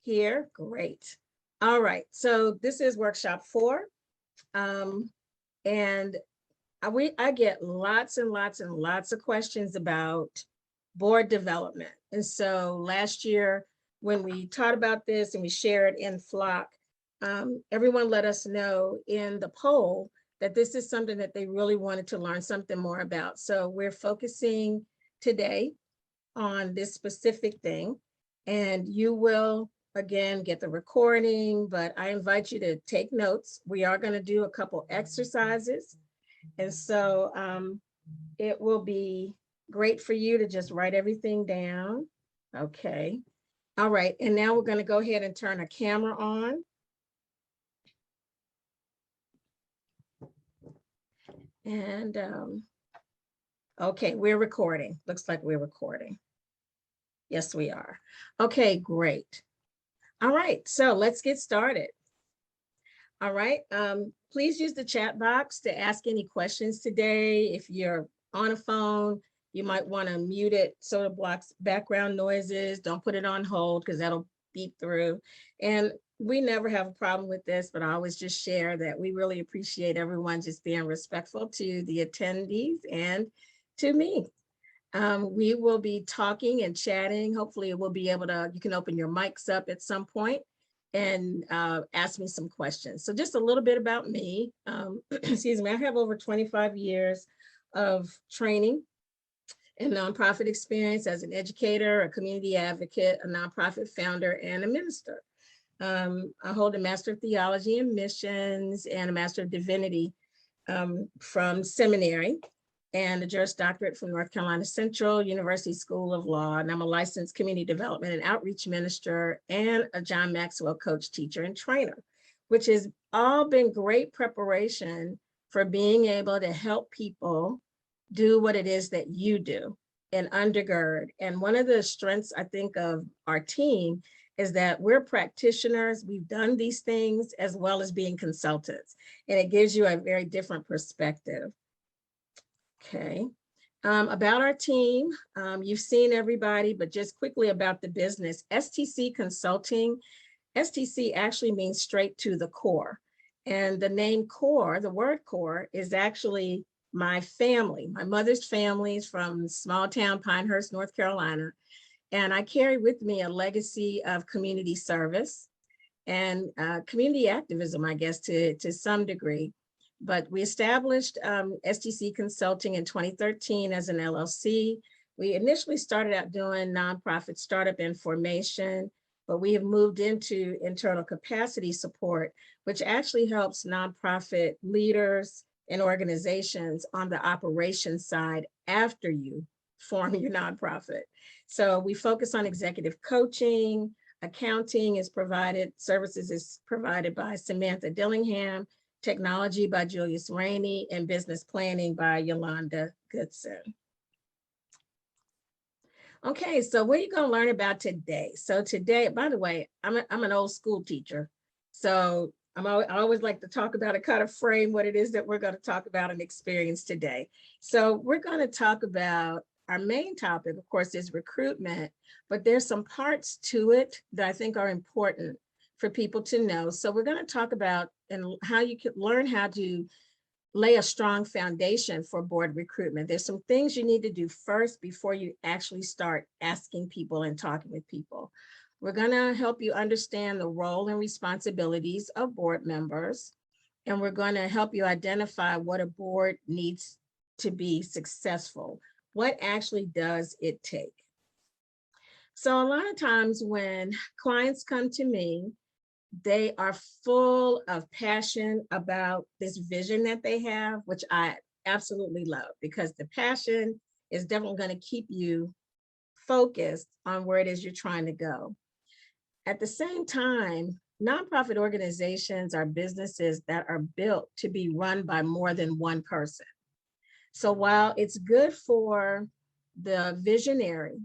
Here, great. All right, so this is workshop 4. And I get lots and lots and lots of questions about board development. And so last year, when we taught about this and we shared in Flock, everyone let us know in the poll that this is something that they really wanted to learn something more about. So we're focusing today on this specific thing, and you will again get the recording, but I invite you to take notes. We are going to do a couple exercises, and so it will be great for you to just write everything down. Okay. All right. And now we're going to go ahead and turn a camera on. And okay, we're recording. Looks like we're recording. Yes, we are. Okay, great. All right, so let's get started. All right, please use the chat box to ask any questions today. If you're on a phone, you might want to mute it so it blocks background noises. Don't put it on hold because that'll beep through. And we never have a problem with this, but I always just share that we really appreciate everyone just being respectful to the attendees and to me. We will be talking and chatting. Hopefully we'll be able to, you can open your mics up at some point and ask me some questions. So just a little bit about me. Excuse me, I have over 25 years of training and nonprofit experience as an educator, a community advocate, a nonprofit founder, and a minister. I hold a Master of Theology and Missions and a Master of Divinity from seminary, and a Juris Doctorate from North Carolina Central University School of Law. And I'm a licensed community development and outreach minister and a John Maxwell coach, teacher, and trainer, which has all been great preparation for being able to help people do what it is that you do and undergird. And one of the strengths, I think, of our team is that we're practitioners. We've done these things as well as being consultants, and it gives you a very different perspective. Okay, about our team, you've seen everybody, but just quickly about the business. STC Consulting, STC actually means straight to the core. And the name core, the word core, is actually my family. My mother's family is from small town Pinehurst, North Carolina. And I carry with me a legacy of community service and community activism, I guess, to some degree. But we established STC Consulting in 2013 as an LLC. We initially started out doing nonprofit startup and formation, but we have moved into internal capacity support, which actually helps nonprofit leaders and organizations on the operations side after you form your nonprofit. So we focus on executive coaching, accounting is provided, services is provided by Samantha Dillingham, technology by Julius Rainey, and business planning by Yolanda Goodson. Okay, so what are you going to learn about today? So today, by the way, I'm an old school teacher. So I always like to talk about it, kind of frame what it is that we're going to talk about and experience today. So we're going to talk about our main topic, of course, is recruitment, but there's some parts to it that I think are important for people to know. So we're going to talk about and how you can learn how to lay a strong foundation for board recruitment. There's some things you need to do first before you actually start asking people and talking with people. We're going to help you understand the role and responsibilities of board members, and we're going to help you identify what a board needs to be successful. What actually does it take? So a lot of times when clients come to me, they are full of passion about this vision that they have, which I absolutely love, because the passion is definitely going to keep you focused on where it is you're trying to go. At the same time, nonprofit organizations are businesses that are built to be run by more than one person. So while it's good for the visionary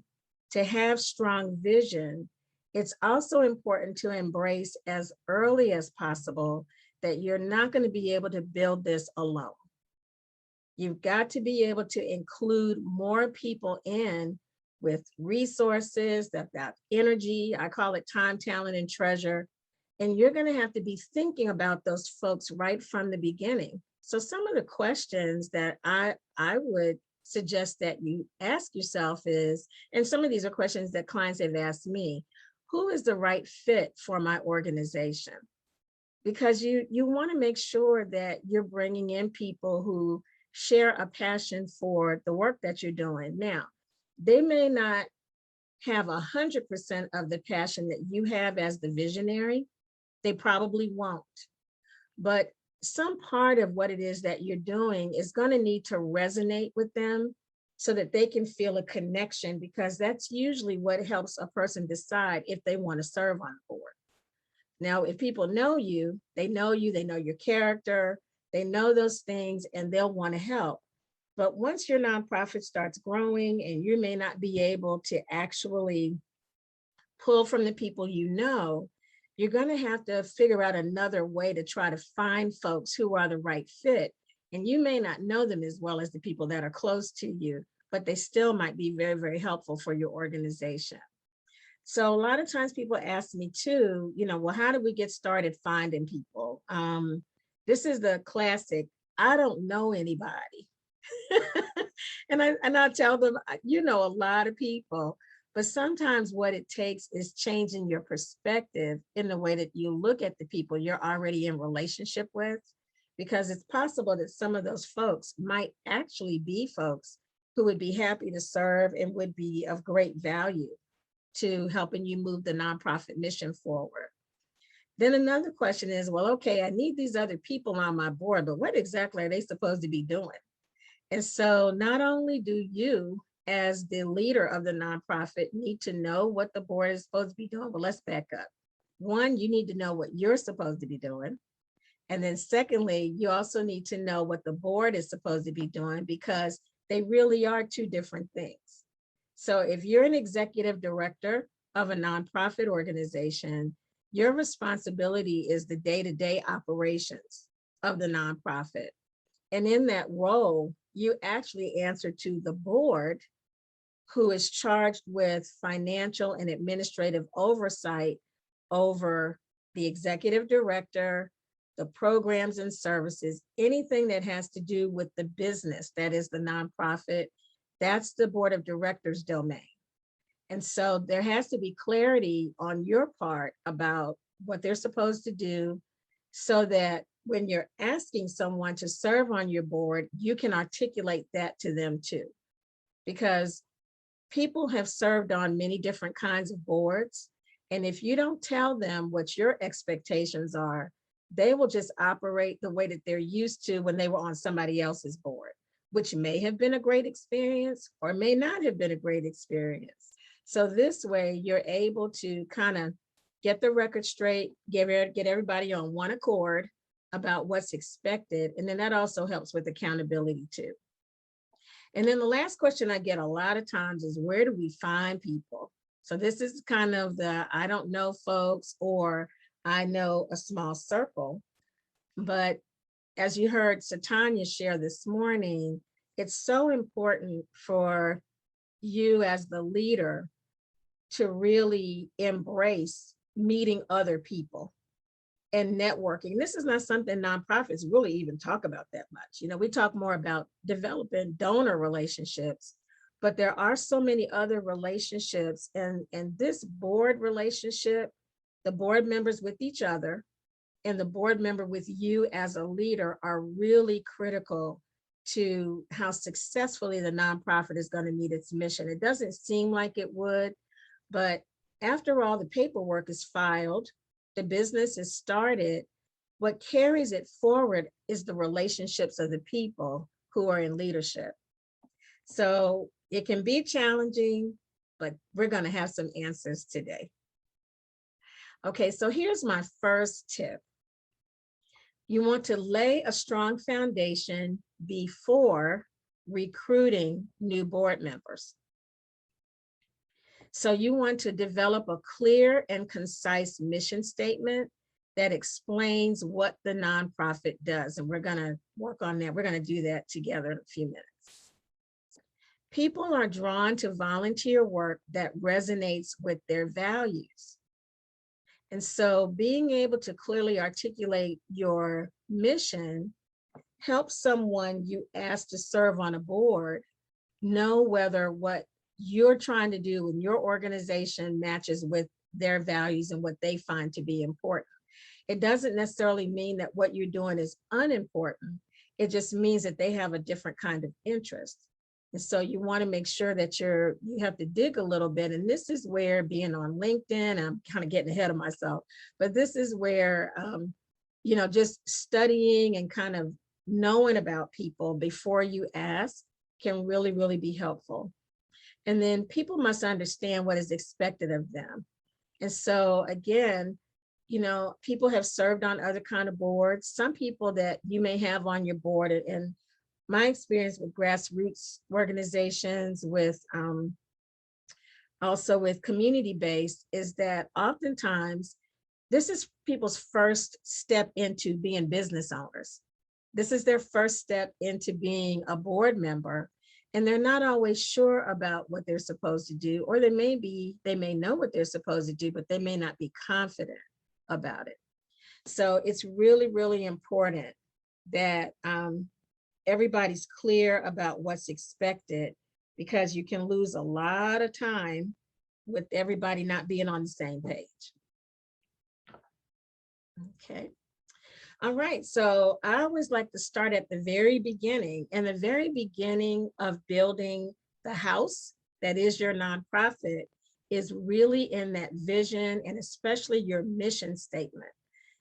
to have strong vision, it's also important to embrace as early as possible that you're not going to be able to build this alone. You've got to be able to include more people in with resources, they've got energy. I call it time, talent, and treasure. And you're going to have to be thinking about those folks right from the beginning. So some of the questions that I would suggest that you ask yourself is, and some of these are questions that clients have asked me, who is the right fit for my organization? Because you want to make sure that you're bringing in people who share a passion for the work that you're doing. Now, they may not have 100% of the passion that you have as the visionary. They probably won't. But some part of what it is that you're doing is going to need to resonate with them so that they can feel a connection, because that's usually what helps a person decide if they want to serve on the board. Now, if people know you, they know your character, they know those things, and they'll want to help. But once your nonprofit starts growing and you may not be able to actually pull from the people you know, you're going to have to figure out another way to try to find folks who are the right fit. And you may not know them as well as the people that are close to you, but they still might be very, very helpful for your organization. So a lot of times people ask me too, well, how do we get started finding people? This is the classic, I don't know anybody. and I tell them, a lot of people, but sometimes what it takes is changing your perspective in the way that you look at the people you're already in relationship with, because it's possible that some of those folks might actually be folks who would be happy to serve and would be of great value to helping you move the nonprofit mission forward. Then another question is, well, okay, I need these other people on my board, but what exactly are they supposed to be doing? And so not only do you, as the leader of the nonprofit, need to know what the board is supposed to be doing, but let's back up. One, you need to know what you're supposed to be doing. And then secondly, you also need to know what the board is supposed to be doing, because they really are two different things. So if you're an executive director of a nonprofit organization, your responsibility is the day-to-day operations of the nonprofit. And in that role, you actually answer to the board, who is charged with financial and administrative oversight over the executive director, the programs and services, anything that has to do with the business, that is the nonprofit, that's the board of directors domain. And so there has to be clarity on your part about what they're supposed to do, so that when you're asking someone to serve on your board, you can articulate that to them too. Because people have served on many different kinds of boards. And if you don't tell them what your expectations are, they will just operate the way that they're used to when they were on somebody else's board, which may have been a great experience or may not have been a great experience. So this way you're able to kind of get the record straight, get everybody on one accord about what's expected. And then that also helps with accountability too. And then the last question I get a lot of times is, where do we find people? So this is kind of the, I don't know folks, or I know a small circle. But as you heard Satanya share this morning, it's so important for you as the leader to really embrace meeting other people and networking. This is not something nonprofits really even talk about that much. We talk more about developing donor relationships, but there are so many other relationships, and this board relationship, the board members with each other and the board member with you as a leader, are really critical to how successfully the nonprofit is going to meet its mission. It doesn't seem like it would, but after all the paperwork is filed, the business is started, what carries it forward is the relationships of the people who are in leadership. So it can be challenging, but we're going to have some answers today. Okay, so here's my first tip. You want to lay a strong foundation before recruiting new board members. So you want to develop a clear and concise mission statement that explains what the nonprofit does. And we're going to work on that. We're going to do that together in a few minutes. People are drawn to volunteer work that resonates with their values. And so being able to clearly articulate your mission helps someone you ask to serve on a board know whether what you're trying to do in your organization matches with their values and what they find to be important. It doesn't necessarily mean that what you're doing is unimportant. It just means that they have a different kind of interest. And so you want to make sure that you have to dig a little bit. And this is where being on LinkedIn, I'm kind of getting ahead of myself, but this is where, just studying and kind of knowing about people before you ask can really, really be helpful. And then people must understand what is expected of them. And so again, people have served on other kind of boards. Some people that you may have on your board, and my experience with grassroots organizations, with also with community-based, is that oftentimes this is people's first step into being business owners. This is their first step into being a board member, and they're not always sure about what they're supposed to do, or they may know what they're supposed to do, but they may not be confident about it. So it's really, really important that everybody's clear about what's expected, because you can lose a lot of time with everybody not being on the same page. Okay. All right, so I always like to start at the very beginning, and the very beginning of building the house that is your nonprofit is really in that vision, and especially your mission statement.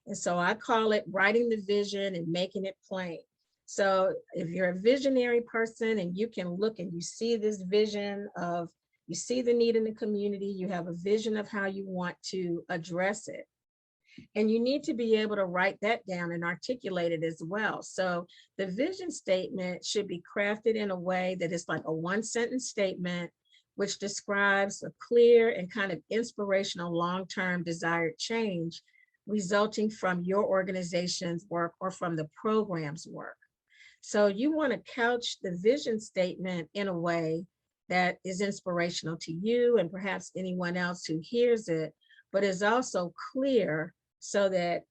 And so I call it writing the vision and making it plain. So if you're a visionary person and you can look and you see this vision of, you see the need in the community, you have a vision of how you want to address it. And you need to be able to write that down and articulate it as well. So the vision statement should be crafted in a way that is like a one-sentence statement, which describes a clear and kind of inspirational long-term desired change resulting from your organization's work or from the program's work. So you want to couch the vision statement in a way that is inspirational to you and perhaps anyone else who hears it, but is also clear, so that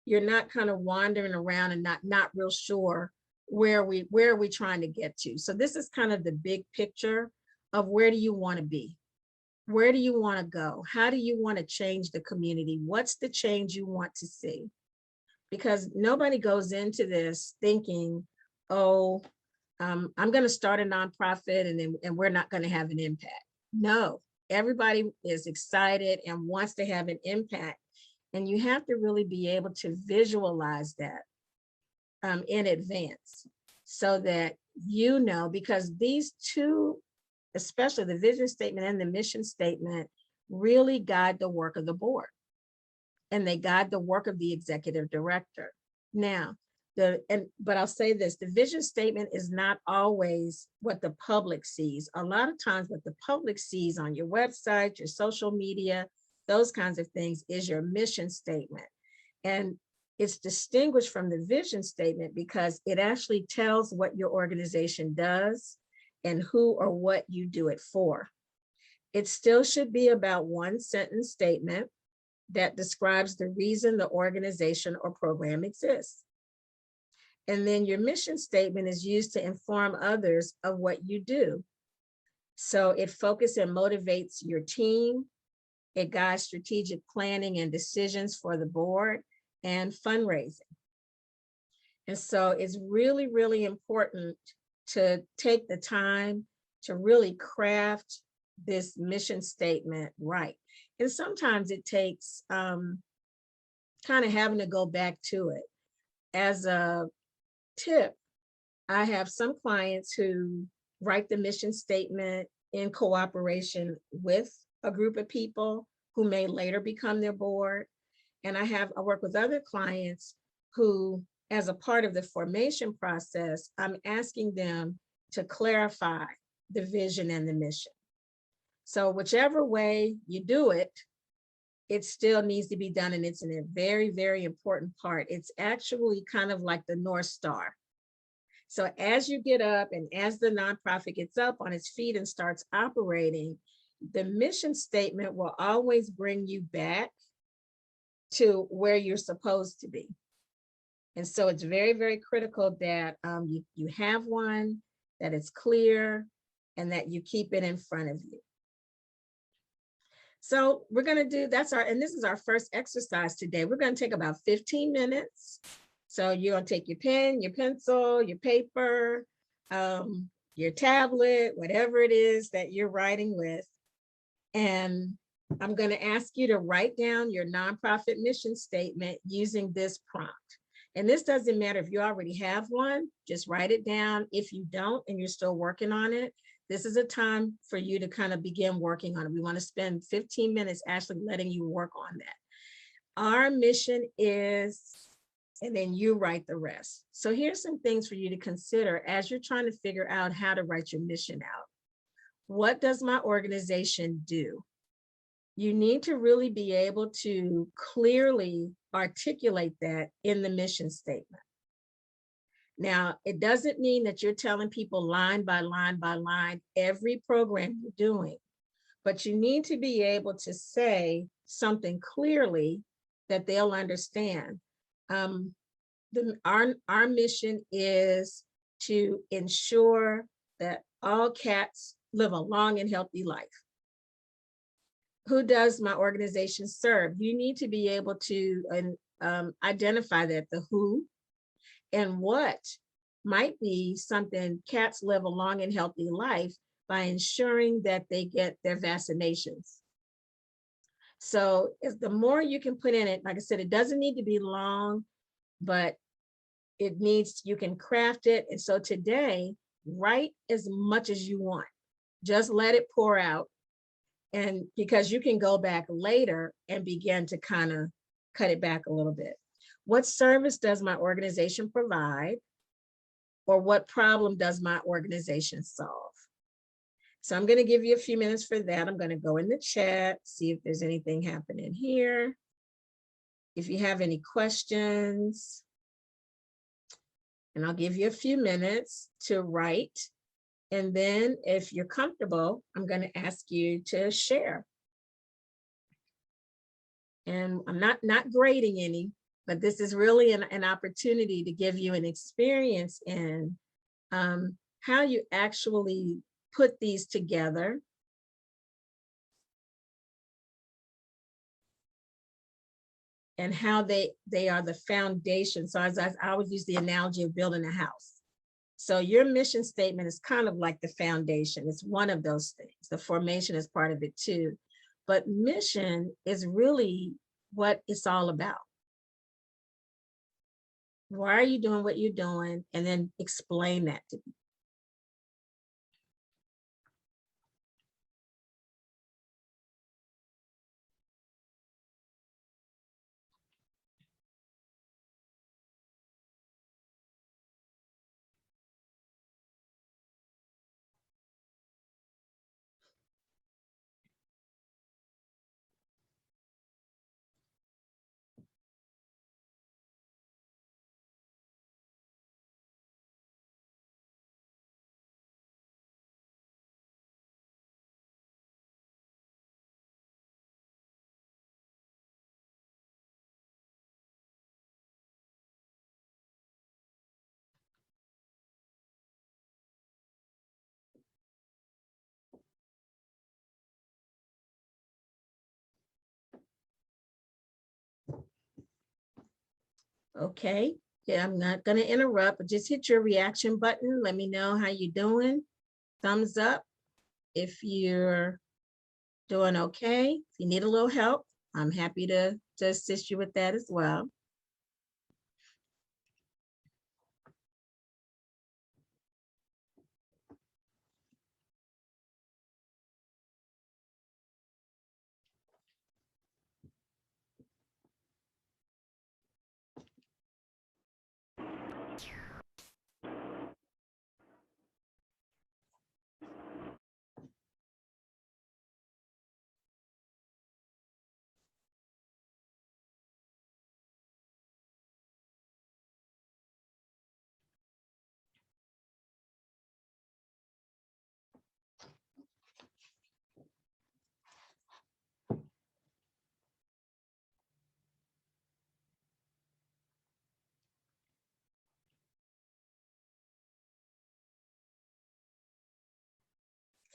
you're not kind of wandering around and not real sure where are we trying to get to. So this is kind of the big picture of where do you want to be? Where do you want to go? How do you want to change the community? What's the change you want to see? Because nobody goes into this thinking, oh, I'm going to start a nonprofit and we're not going to have an impact. No, everybody is excited and wants to have an impact. And you have to really be able to visualize that in advance, so that because these two, especially the vision statement and the mission statement, really guide the work of the board, and they guide the work of the executive director. Now, but I'll say this, the vision statement is not always what the public sees. A lot of times what the public sees on your website, your social media, those kinds of things, is your mission statement. And it's distinguished from the vision statement because it actually tells what your organization does and who or what you do it for. It still should be about one sentence statement that describes the reason the organization or program exists. And then your mission statement is used to inform others of what you do. So it focuses and motivates your team. It guides strategic planning and decisions for the board and fundraising. And so it's really, really important to take the time to really craft this mission statement right. And sometimes it takes kind of having to go back to it. As a tip, I have some clients who write the mission statement in cooperation with a group of people who may later become their board. And I work with other clients who, as a part of the formation process, I'm asking them to clarify the vision and the mission. So whichever way you do it, it still needs to be done. And it's a very, very important part. It's actually kind of like the North Star. So as you get up and as the nonprofit gets up on its feet and starts operating, the mission statement will always bring you back to where you're supposed to be. And so it's very, very critical that you have one, that it's clear, and that you keep it in front of you. So we're going to do, and this is our first exercise today. We're going to take about 15 minutes. So you're going to take your pen, your pencil, your paper, your tablet, whatever it is that you're writing with. And I'm going to ask you to write down your nonprofit mission statement using this prompt. And this doesn't matter if you already have one, just write it down. If you don't and you're still working on it, this is a time for you to kind of begin working on it. We want to spend 15 minutes actually letting you work on that. Our mission is, and then you write the rest. So here's some things for you to consider as you're trying to figure out how to write your mission out. What does my organization do? You need to really be able to clearly articulate that in the mission statement. Now, it doesn't mean that you're telling people line by line by line every program you're doing, but you need to be able to say something clearly that they'll understand. Our mission is to ensure that all cats live a long and healthy life. Who does my organization serve? You need to be able to identify that, the who and what might be something. Cats live a long and healthy life by ensuring that they get their vaccinations. So if the more you can put in it, like I said, it doesn't need to be long, but it needs, you can craft it. And so today, write as much as you want. Just let it pour out. And because you can go back later and begin to kind of cut it back a little bit. What service does my organization provide? Or what problem does my organization solve? So I'm going to give you a few minutes for that. I'm going to go in the chat, see if there's anything happening here. If you have any questions, and I'll give you a few minutes to write. And then if you're comfortable, I'm going to ask you to share. And I'm not grading any, but this is really an opportunity to give you an experience in how you actually put these together. And how they are the foundation. So as I always use the analogy of building a house. So your mission statement is kind of like the foundation. It's one of those things. The formation is part of it too. But mission is really what it's all about. Why are you doing what you're doing? And then explain that to me. Okay, yeah, I'm not going to interrupt, but just hit your reaction button. Let me know how you're doing. Thumbs up if you're doing okay. If you need a little help, I'm happy to assist you with that as well.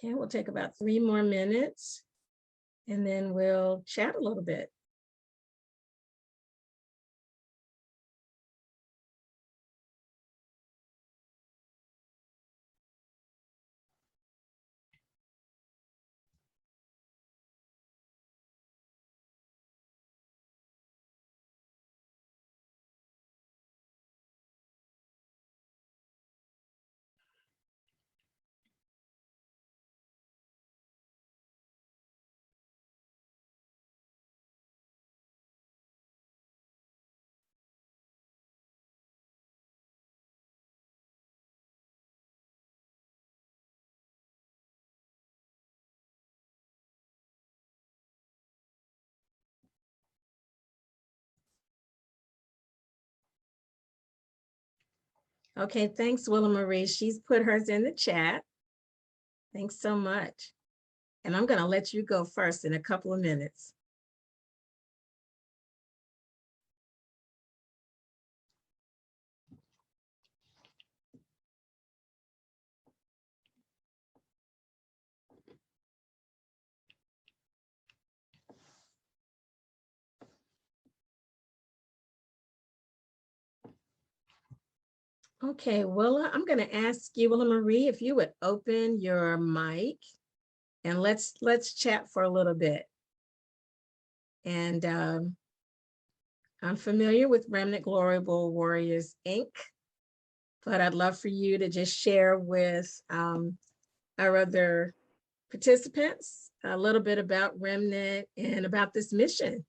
Okay, we'll take about 3 more minutes and then we'll chat a little bit. Okay, thanks, Willa Marie. She's put hers in the chat. Thanks so much. And I'm going to let you go first in a couple of minutes. Okay, Willa, I'm going to ask you, Willa Marie, if you would open your mic and let's chat for a little bit. And I'm familiar with Remnant Global Warriors, Inc., but I'd love for you to just share with our other participants a little bit about Remnant and about this mission.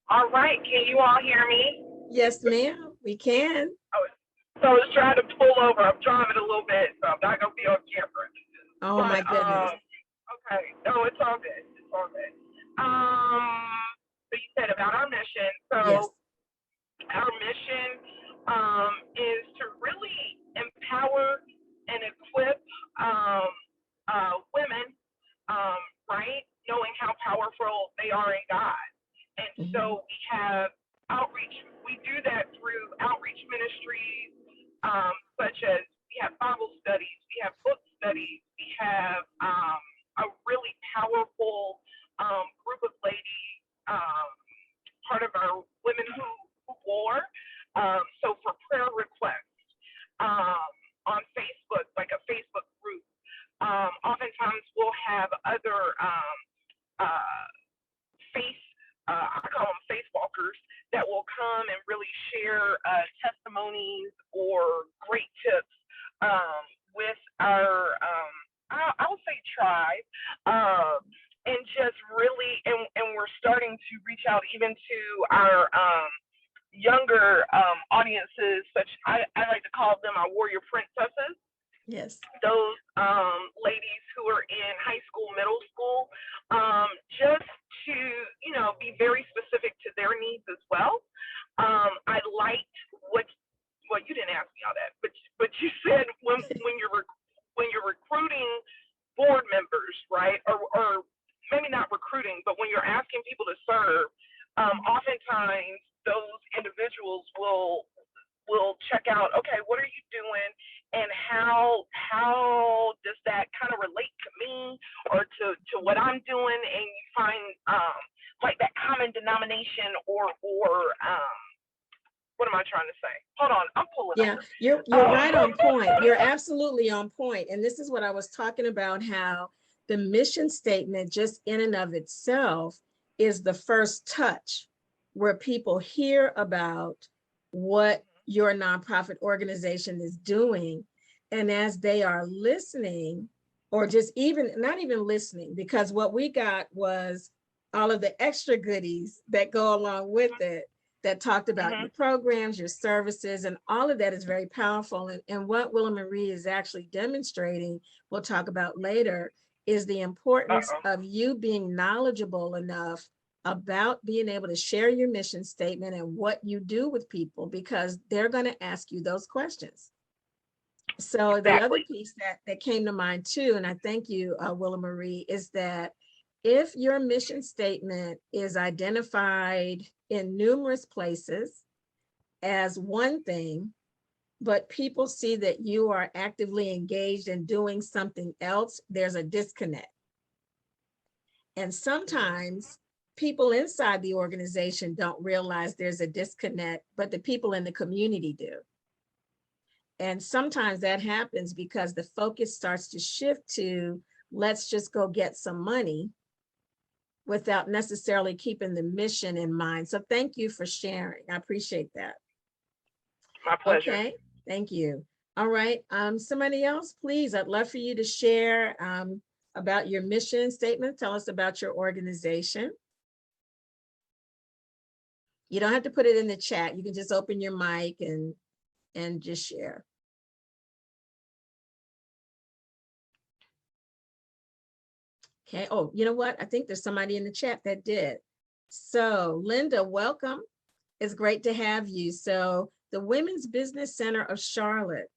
All right, can you all hear me? Yes, ma'am, we can. Oh, so I was trying to pull over. I'm driving a little bit, so I'm not going to be on camera. Oh, but, my goodness. Okay, no, it's all good. It's all good. So you said about our mission. So yes. Our mission is to really empower and equip women, right? Knowing how powerful they are in God. And so we have outreach. We do that through outreach ministries, such as we have Bible studies, we have book studies, we have a really powerful group of ladies, part of our Women Who War. So for prayer requests on Facebook, like a Facebook group, oftentimes we'll have other I call them faith walkers, that will come and really share testimonies or great tips with our, I'll say tribe, and just really, and we're starting to reach out even to our younger audiences, such, I like to call them our warrior princesses. Yes. Those ladies who are in high school, middle school, just to, you know, be very specific to their needs as well. I liked what, well, you didn't ask me all that, but you said when you're recruiting board members, right, or maybe not recruiting, but when you're asking people to serve, oftentimes those individuals will check out, okay, what are you doing, and how does that kind of relate to me or to what I'm doing, and you find like that common denomination or what am I trying to say? Hold on, I'm pulling over. You're right on point. You're absolutely on point. And this is what I was talking about, how the mission statement just in and of itself is the first touch where people hear about what your nonprofit organization is doing. And as they are listening, or just even not even listening, because what we got was all of the extra goodies that go along with it, that talked about your programs, your services, and all of that is very powerful. And what Willa Marie is actually demonstrating, we'll talk about later, is the importance of you being knowledgeable enough about being able to share your mission statement and what you do with people, because they're going to ask you those questions. So exactly. The other piece that came to mind too, and I thank you, Willa Marie, is that if your mission statement is identified in numerous places as one thing, but people see that you are actively engaged in doing something else, there's a disconnect. And sometimes people inside the organization don't realize there's a disconnect, but the people in the community do. And sometimes that happens because the focus starts to shift to, let's just go get some money without necessarily keeping the mission in mind. So thank you for sharing. I appreciate that. My pleasure. Okay, thank you. All right, somebody else, please. I'd love for you to share about your mission statement. Tell us about your organization. You don't have to put it in the chat. You can just open your mic and just share. Okay, oh, you know what? I think there's somebody in the chat that did. So Linda, welcome. It's great to have you. So the Women's Business Center of Charlotte's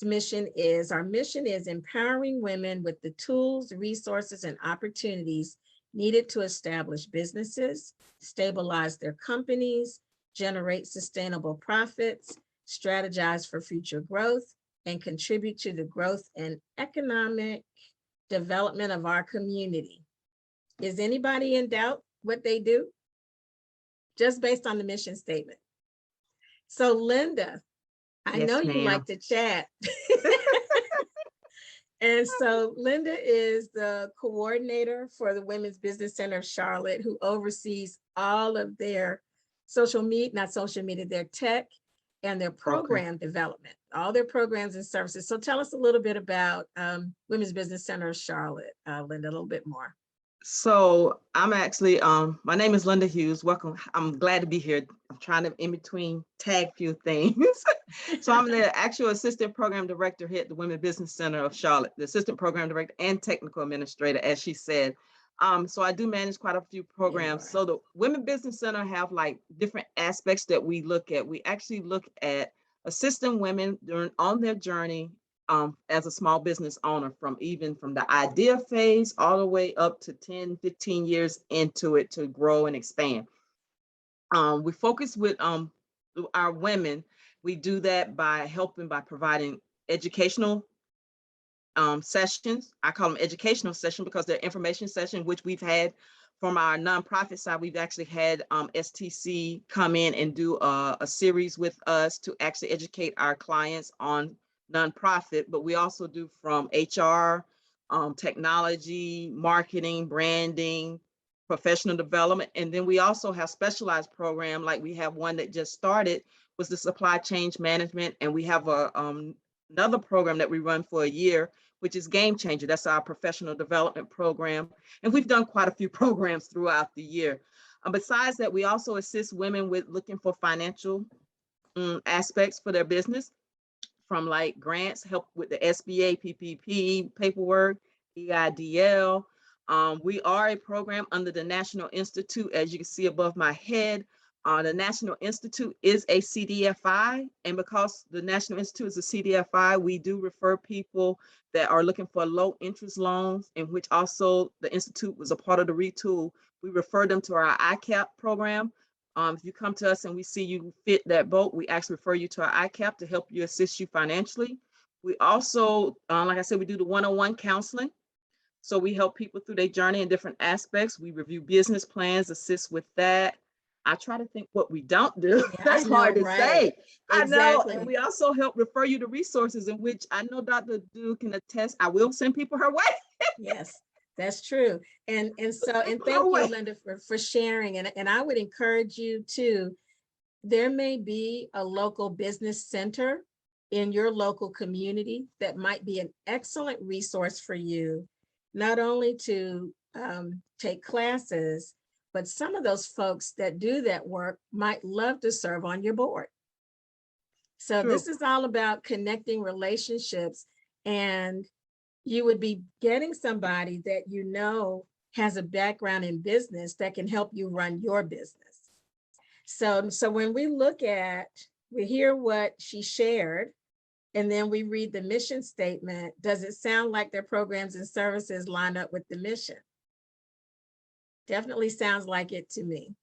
mission is, our mission is empowering women with the tools, resources, and opportunities needed to establish businesses, stabilize their companies, generate sustainable profits, strategize for future growth, and contribute to the growth and economic development of our community. Is anybody in doubt what they do? Just based on the mission statement. So Linda, I know you like to chat. And so Linda is the coordinator for the Women's Business Center of Charlotte, who oversees all of their social media, not social media, their tech and their program development, all their programs and services. So tell us a little bit about Women's Business Center of Charlotte, Linda, a little bit more. So I'm actually, my name is Linda Hughes. Welcome. I'm glad to be here. I'm trying to in between tag few things. So I'm the actual assistant program director here at the Women's Business Center of Charlotte, the assistant program director and technical administrator, as she said. So I do manage quite a few programs. Yeah. So the Women's Business Center have like different aspects that we look at. We actually look at assisting women on their journey as a small business owner, from the idea phase all the way up to 10, 15 years into it to grow and expand. We focus with our women. We do that by providing educational sessions. I call them educational sessions because they're information sessions, which we've had from our nonprofit side. We've actually had STC come in and do a series with us to actually educate our clients on nonprofit, but we also do from HR, technology, marketing, branding, professional development. And then we also have specialized program, like we have one that just started, was the supply chain management. And we have another program that we run for a year, which is Game Changer. That's our professional development program. And we've done quite a few programs throughout the year. Besides that, we also assist women with looking for financial aspects for their business, from like grants, help with the SBA, PPP, paperwork, EIDL. We are a program under the National Institute, as you can see above my head. The National Institute is a CDFI, and because the National Institute is a CDFI, we do refer people that are looking for low interest loans, in which also the Institute was a part of the retool. We refer them to our ICAP program. If you come to us and we see you fit that boat, we actually refer you to our ICAP to help you, assist you financially. We also, like I said, we do the one-on-one counseling. So we help people through their journey in different aspects. We review business plans, assist with that. I try to think what we don't do. Yeah, That's hard to say. Exactly. I know. And we also help refer you to resources, in which I know Dr. Du can attest. I will send people her way. Yes, that's true. And thank you, Linda, for sharing. And I would encourage you to, there may be a local business center in your local community that might be an excellent resource for you, not only to take classes, but some of those folks that do that work might love to serve on your board. So True. This is all about connecting relationships, and you would be getting somebody that you know has a background in business that can help you run your business. So when we hear what she shared, and then we read the mission statement, does it sound like their programs and services line up with the mission? Definitely sounds like it to me.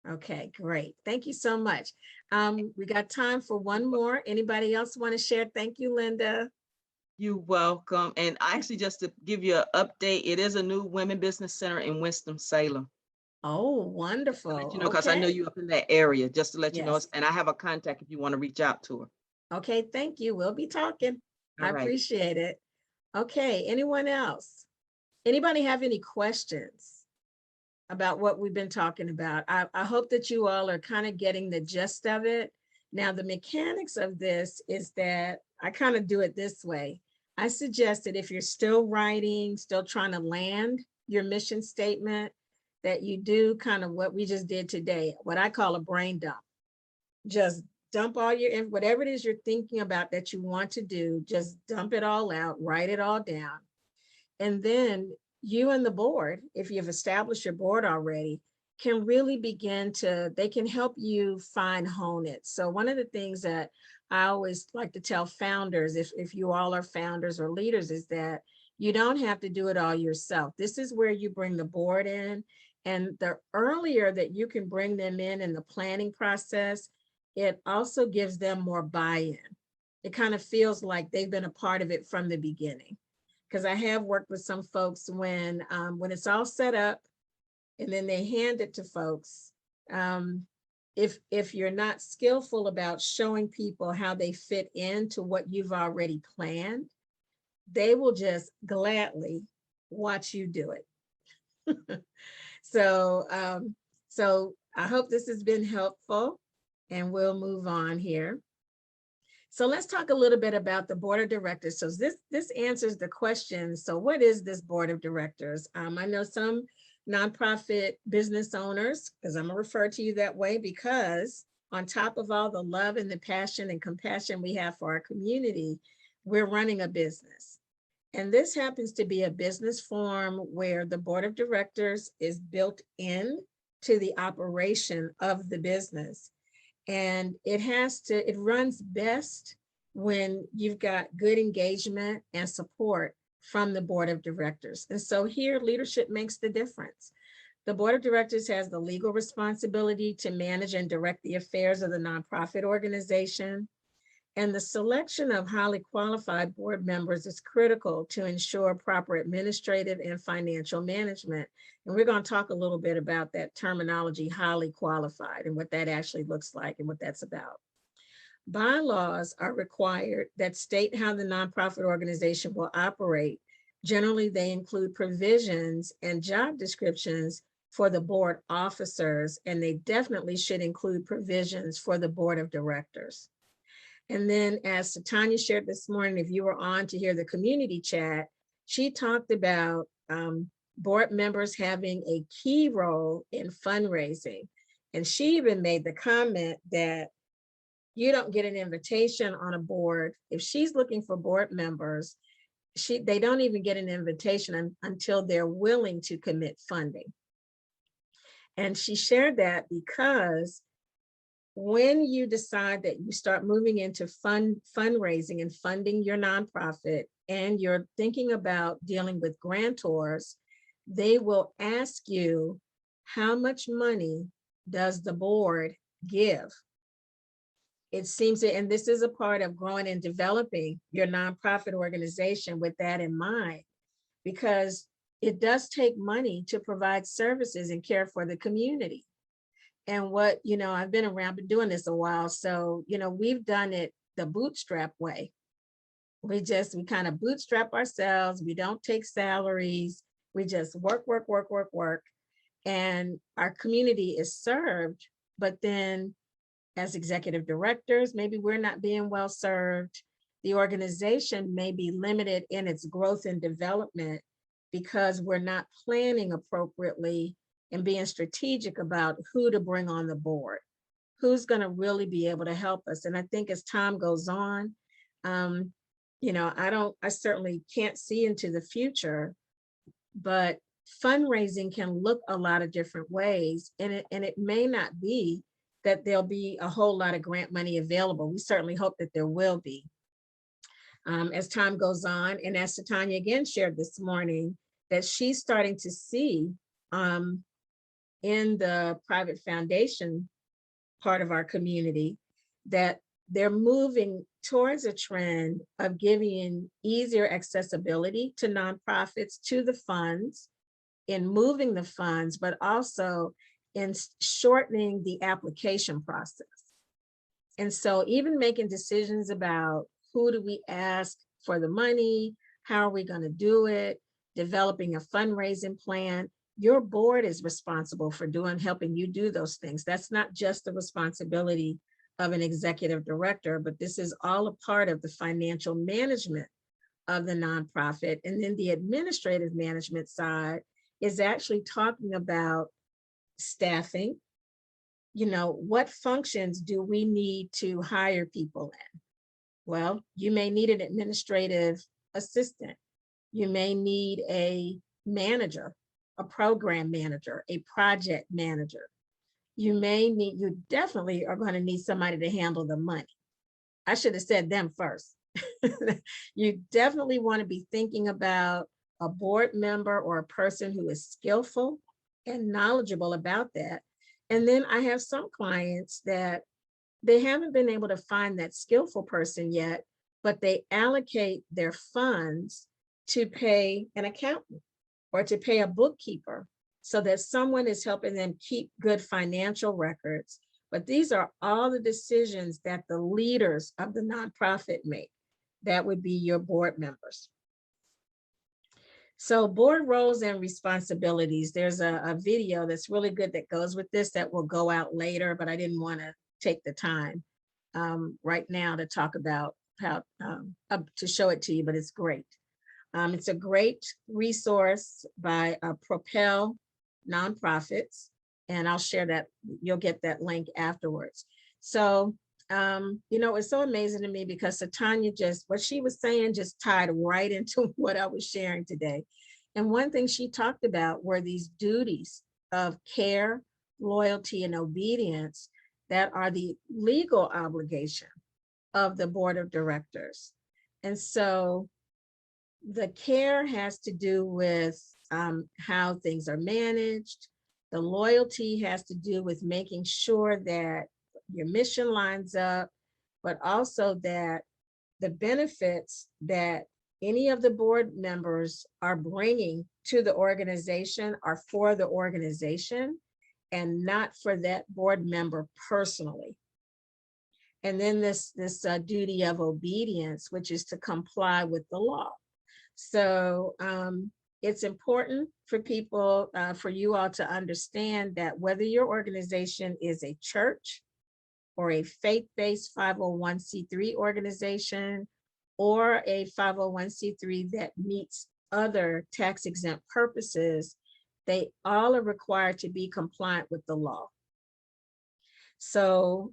Okay, great. Thank you so much. We got time for one more. Anybody else want to share? Thank you, Linda. You're welcome. And actually, just to give you an update, it is a new Women Business Center in Winston-Salem. Oh, Let wonderful. you know, because I know Okay. you up in that area, just to let you know. Yes. And I have a contact if you want to reach out to her. Okay, thank you. We'll be talking. I All right. appreciate it. Okay, anyone else? Anybody have any questions about what we've been talking about? I hope that you all are kind of getting the gist of it. Now, the mechanics of this is that I kind of do it this way. I suggest that if you're still writing, still trying to land your mission statement, that you do kind of what we just did today, what I call a brain dump. Just dump all your, whatever it is you're thinking about that you want to do, just dump it all out, write it all down. And then you and the board, if you've established your board already, can really begin to, they can help you hone it. So one of the things that I always like to tell founders, if you all are founders or leaders, is that you don't have to do it all yourself. This is where you bring the board in. And the earlier that you can bring them in the planning process, it also gives them more buy-in. It kind of feels like they've been a part of it from the beginning. Because I have worked with some folks when it's all set up and then they hand it to folks. If you're not skillful about showing people how they fit into what you've already planned, they will just gladly watch you do it. So I hope this has been helpful, and we'll move on here. So let's talk a little bit about the board of directors. So this answers the question. So what is this board of directors? I know some nonprofit business owners, because I'm gonna refer to you that way, because on top of all the love and the passion and compassion we have for our community, we're running a business. And this happens to be a business form where the board of directors is built in to the operation of the business. And it runs best when you've got good engagement and support from the board of directors. And so here, leadership makes the difference. The board of directors has the legal responsibility to manage and direct the affairs of the nonprofit organization. And the selection of highly qualified board members is critical to ensure proper administrative and financial management. And we're going to talk a little bit about that terminology, highly qualified, and what that actually looks like and what that's about. Bylaws are required that state how the nonprofit organization will operate. Generally, they include provisions and job descriptions for the board officers, and they definitely should include provisions for the board of directors. And then as Tanya shared this morning, if you were on to hear the community chat, she talked about board members having a key role in fundraising. And she even made the comment that you don't get an invitation on a board. If she's looking for board members, they don't even get an invitation until they're willing to commit funding. And she shared that because when you decide that you start moving into fundraising and funding your nonprofit, and you're thinking about dealing with grantors, they will ask you, how much money does the board give? It seems that, and this is a part of growing and developing your nonprofit organization with that in mind, because it does take money to provide services and care for the community. And what, I've been around, been doing this a while. So, we've done it the bootstrap way. We kind of bootstrap ourselves. We don't take salaries. We just work. And our community is served. But then as executive directors, maybe we're not being well served. The organization may be limited in its growth and development because we're not planning appropriately and being strategic about who to bring on the board, who's going to really be able to help us. And I think as time goes on, I certainly can't see into the future, but fundraising can look a lot of different ways. And it may not be that there'll be a whole lot of grant money available. We certainly hope that there will be as time goes on. And as Tanya again shared this morning, that she's starting to see in the private foundation part of our community that they're moving towards a trend of giving easier accessibility to nonprofits, to the funds, in moving the funds, but also in shortening the application process. And so even making decisions about who do we ask for the money, how are we going to do it, developing a fundraising plan, your board is responsible for helping you do those things. That's not just the responsibility of an executive director, but this is all a part of the financial management of the nonprofit. And then the administrative management side is actually talking about staffing. What functions do we need to hire people in? Well, you may need an administrative assistant. You may need a manager, a program manager, a project manager. You definitely are going to need somebody to handle the money. I should have said them first. You definitely want to be thinking about a board member or a person who is skillful and knowledgeable about that. And then I have some clients that they haven't been able to find that skillful person yet, but they allocate their funds to pay an accountant or to pay a bookkeeper so that someone is helping them keep good financial records. But these are all the decisions that the leaders of the nonprofit make. That would be your board members. So board roles and responsibilities, there's a video that's really good that goes with this that will go out later, but I didn't want to take the time right now to talk about how to show it to you, but it's great. It's a great resource by Propel Nonprofits, and I'll share that. You'll get that link afterwards. So, it's so amazing to me because Satanya what she was saying just tied right into what I was sharing today. And one thing she talked about were these duties of care, loyalty, and obedience that are the legal obligation of the board of directors. And so the care has to do with how things are managed. The loyalty has to do with making sure that your mission lines up, but also that the benefits that any of the board members are bringing to the organization are for the organization and not for that board member personally. And then this duty of obedience, which is to comply with the law. So it's important for people, for you all to understand that whether your organization is a church or a faith-based 501c3 organization or a 501c3 that meets other tax-exempt purposes, they all are required to be compliant with the law. So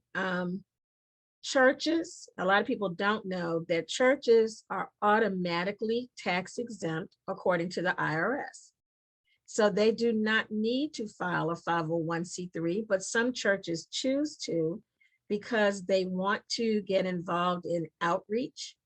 churches, a lot of people don't know that churches are automatically tax exempt according to the IRS. So they do not need to file a 501c3, but some churches choose to because they want to get involved in outreach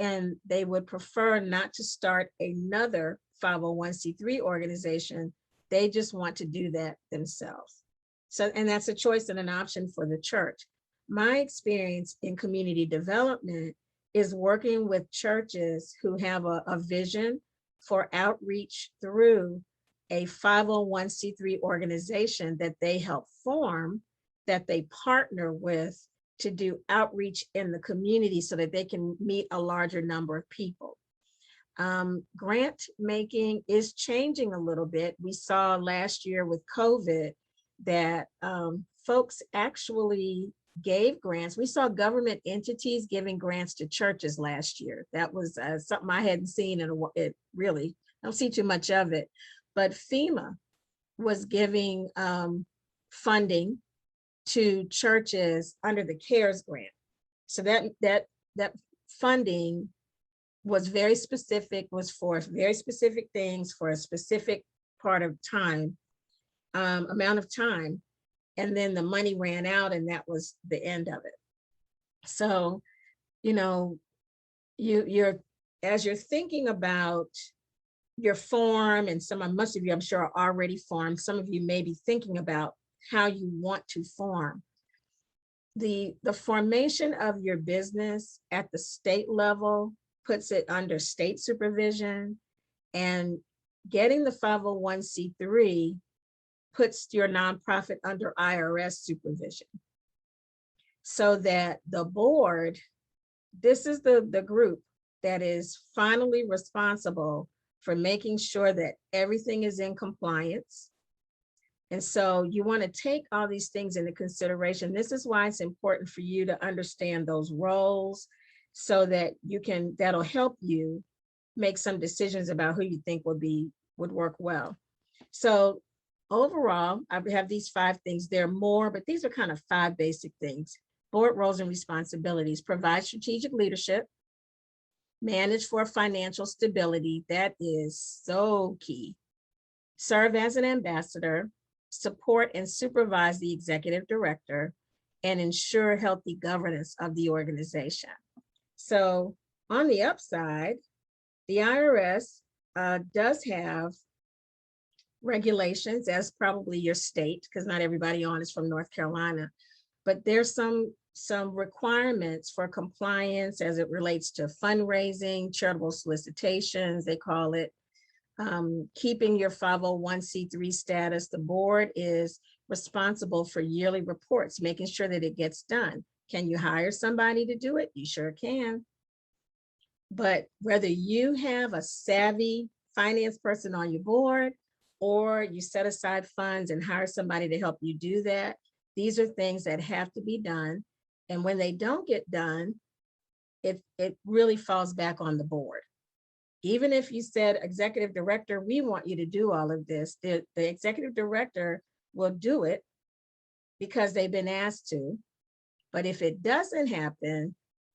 and they would prefer not to start another 501c3 organization. They just want to do that themselves. So, and that's a choice and an option for the church. My experience in community development is working with churches who have a vision for outreach through a 501c3 organization that they help form, that they partner with to do outreach in the community so that they can meet a larger number of people. Grant making is changing a little bit. We saw last year with COVID that folks actually gave grants. We saw government entities giving grants to churches last year. That was something I hadn't seen in it really, I don't see too much of it, but FEMA was giving funding to churches under the CARES grant. So that funding was very specific, was for very specific things for a specific part of time, amount of time. And then the money ran out and that was the end of it. So, as you're thinking about your form, and most of you, I'm sure, are already formed. Some of you may be thinking about how you want to form. The formation of your business at the state level puts it under state supervision, and getting the 501c3 puts your nonprofit under IRS supervision. So that the board, this is the group that is finally responsible for making sure that everything is in compliance. And so you want to take all these things into consideration. This is why it's important for you to understand those roles, so that that'll help you make some decisions about who you think would work well. So overall, I have these 5 things. There are more, but these are kind of 5 basic things. Board roles and responsibilities: provide strategic leadership, manage for financial stability. That is so key. Serve as an ambassador, support and supervise the executive director, and ensure healthy governance of the organization. So on the upside, the IRS does have regulations, as probably your state, because not everybody on is from North Carolina, but there's some requirements for compliance as it relates to fundraising, charitable solicitations, they call it, keeping your 501c3 status. The board is responsible for yearly reports, making sure that it gets done. Can you hire somebody to do it? You sure can. But whether you have a savvy finance person on your board, or you set aside funds and hire somebody to help you do that, these are things that have to be done. And when they don't get done, it really falls back on the board. Even if you said, executive director, we want you to do all of this, the executive director will do it because they've been asked to. But if it doesn't happen,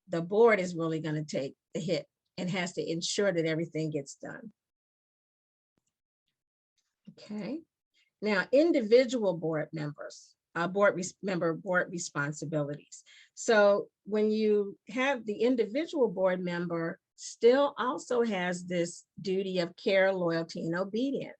the board is really going to take the hit and has to ensure that everything gets done. Okay. Now, individual board members, board responsibilities. So when you have the individual board member, still also has this duty of care, loyalty, and obedience.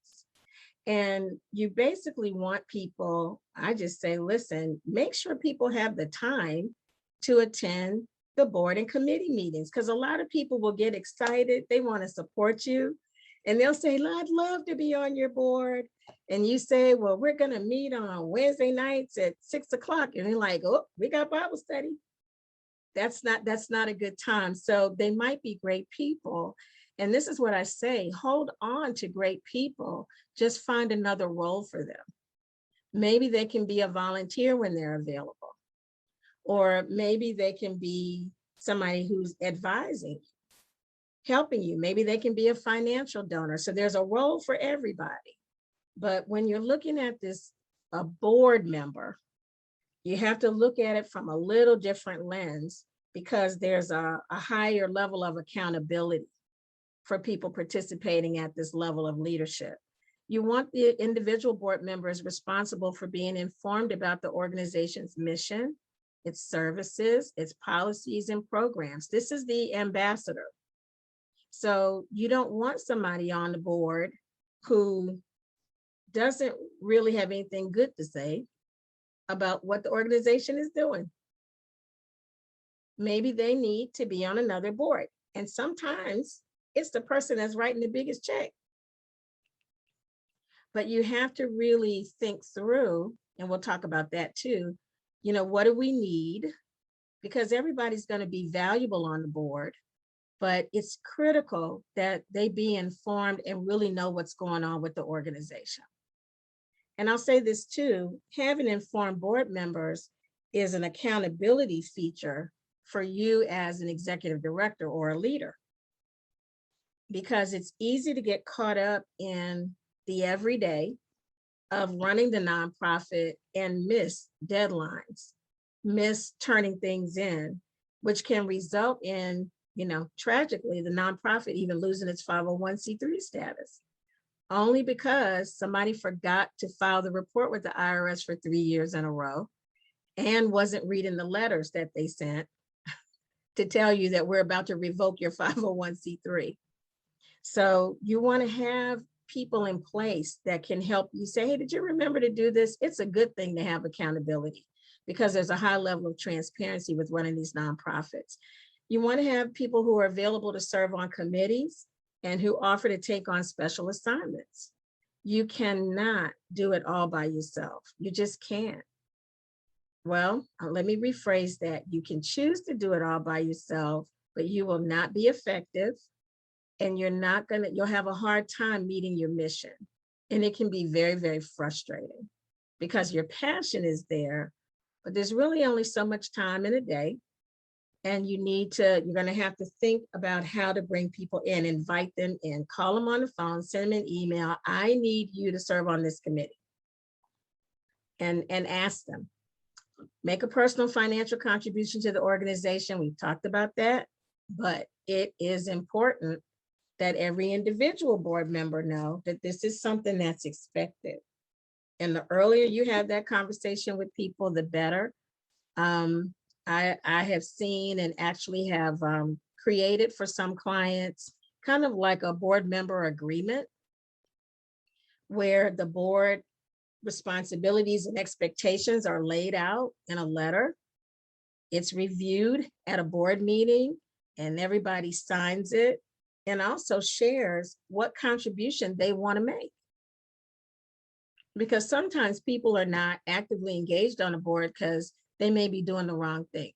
And you basically want people, I just say, listen, make sure people have the time to attend the board and committee meetings, because a lot of people will get excited. They want to support you. And they'll say, I'd love to be on your board. And you say, well, we're going to meet on Wednesday nights at 6 o'clock. And they're like, oh, we got Bible study. That's not a good time. So they might be great people. And this is what I say, hold on to great people. Just find another role for them. Maybe they can be a volunteer when they're available. Or maybe they can be somebody who's advising, helping you. Maybe they can be a financial donor. So there's a role for everybody. But when you're looking at this, a board member, you have to look at it from a little different lens, because there's a higher level of accountability for people participating at this level of leadership. You want the individual board members responsible for being informed about the organization's mission, its services, its policies and programs. This is the ambassador. So you don't want somebody on the board who doesn't really have anything good to say about what the organization is doing. Maybe they need to be on another board. And sometimes it's the person that's writing the biggest check. But you have to really think through, and we'll talk about that too, what do we need? Because everybody's going to be valuable on the board, but it's critical that they be informed and really know what's going on with the organization. And I'll say this too, having informed board members is an accountability feature for you as an executive director or a leader, because it's easy to get caught up in the everyday of running the nonprofit and miss deadlines, miss turning things in, which can result in, tragically, the nonprofit even losing its 501c3 status, only because somebody forgot to file the report with the IRS for 3 years in a row and wasn't reading the letters that they sent to tell you that we're about to revoke your 501c3. So you want to have people in place that can help you say, hey, did you remember to do this? It's a good thing to have accountability because there's a high level of transparency with running these nonprofits. You want to have people who are available to serve on committees and who offer to take on special assignments. You cannot do it all by yourself. You just can't. Well, let me rephrase that. You can choose to do it all by yourself, but you will not be effective, and you'll have a hard time meeting your mission. And it can be very, very frustrating because your passion is there, but there's really only so much time in a day. And you're going to have to think about how to bring people in, invite them in, call them on the phone, send them an email. I need you to serve on this committee. And ask them. Make a personal financial contribution to the organization. We've talked about that, but it is important that every individual board member know that this is something that's expected. And the earlier you have that conversation with people, the better. I have seen and actually have created for some clients kind of like a board member agreement where the board responsibilities and expectations are laid out in a letter. It's reviewed at a board meeting and everybody signs it and also shares what contribution they want to make. Because sometimes people are not actively engaged on a board because they may be doing the wrong thing.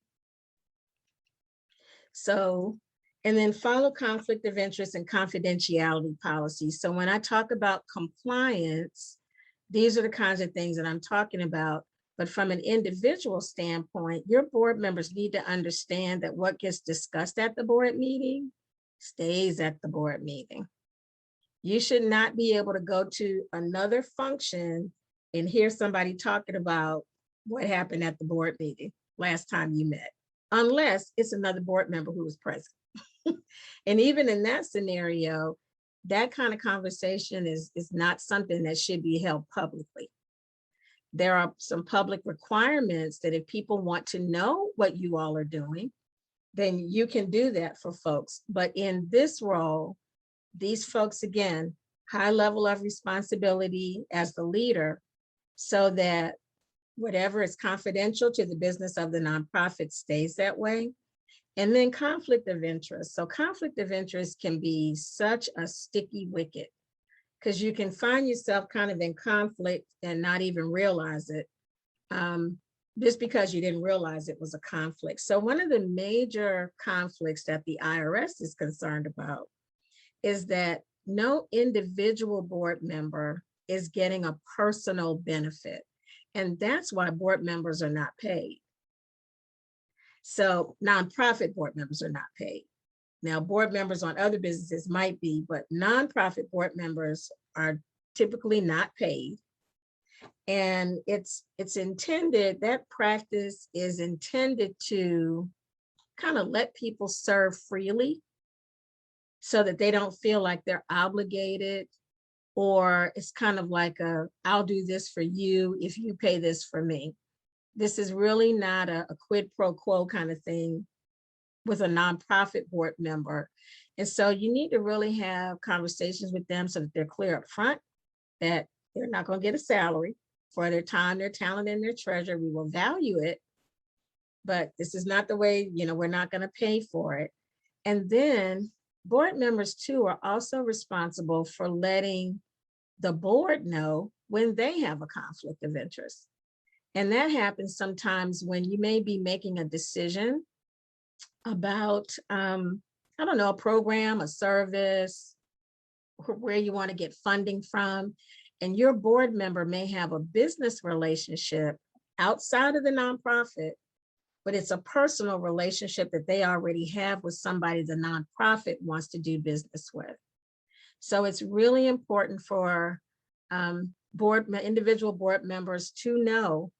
So, and then follow conflict of interest and confidentiality policies. So when I talk about compliance, these are the kinds of things that I'm talking about. But from an individual standpoint, your board members need to understand that what gets discussed at the board meeting stays at the board meeting. You should not be able to go to another function and hear somebody talking about what happened at the board meeting last time you met, unless it's another board member who was present. And even in that scenario, that kind of conversation is not something that should be held publicly. There are some public requirements that if people want to know what you all are doing, then you can do that for folks. But in this role, these folks, again, high level of responsibility as the leader, so that whatever is confidential to the business of the nonprofit stays that way. And then conflict of interest. So conflict of interest can be such a sticky wicket because you can find yourself kind of in conflict and not even realize it, just because you didn't realize it was a conflict. So one of the major conflicts that the IRS is concerned about is that no individual board member is getting a personal benefit. And that's why board members are not paid. So nonprofit board members are not paid. Now, board members on other businesses might be, but nonprofit board members are typically not paid. And it's intended, that practice is intended to kind of let people serve freely so that they don't feel like they're obligated, or it's kind of like I'll do this for you if you pay this for me. This is really not a quid pro quo kind of thing with a nonprofit board member. And so you need to really have conversations with them so that they're clear up front that they're not going to get a salary for their time, their talent, and their treasure. We will value it, but this is not the way, we're not going to pay for it. And then board members too are also responsible for letting the board know when they have a conflict of interest. And that happens sometimes when you may be making a decision about, a program, a service, where you want to get funding from. And your board member may have a business relationship outside of the nonprofit, but it's a personal relationship that they already have with somebody the nonprofit wants to do business with. So it's really important for individual board members to know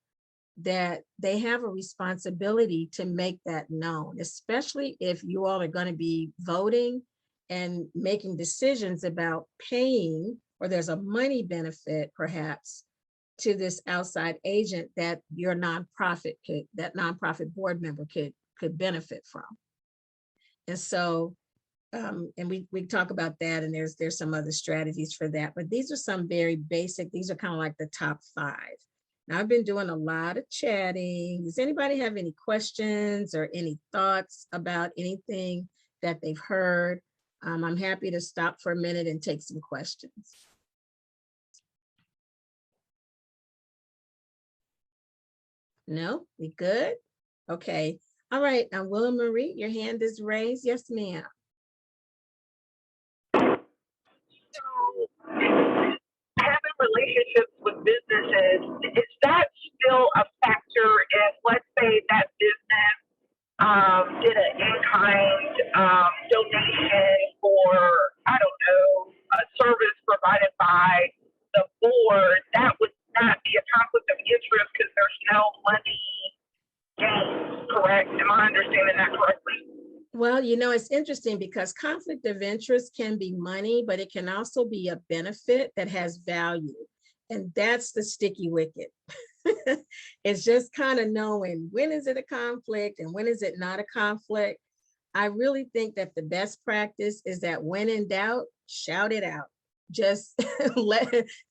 that they have a responsibility to make that known, especially if you all are going to be voting and making decisions about paying, or there's a money benefit perhaps to this outside agent that your nonprofit that nonprofit board member could benefit from. And so and we talk about that, and there's some other strategies for that, but these are some very basic. These are kind of like the top 5. Now, I've been doing a lot of chatting. Does anybody have any questions or any thoughts about anything that they've heard? I'm happy to stop for a minute and take some questions. No, we good? Okay. All right. Now, Willa Marie, your hand is raised. Yes, ma'am. So, having relationships with businesses, is that still a factor if, let's say, that business did an in-kind donation for, I don't know, a service provided by the board? That would not be a conflict of interest because there's no money gained, correct? Am I understanding that correctly? Well, it's interesting because conflict of interest can be money, but it can also be a benefit that has value. And that's the sticky wicket. It's just kind of knowing when is it a conflict and when is it not a conflict. I really think that the best practice is that when in doubt, shout it out. Just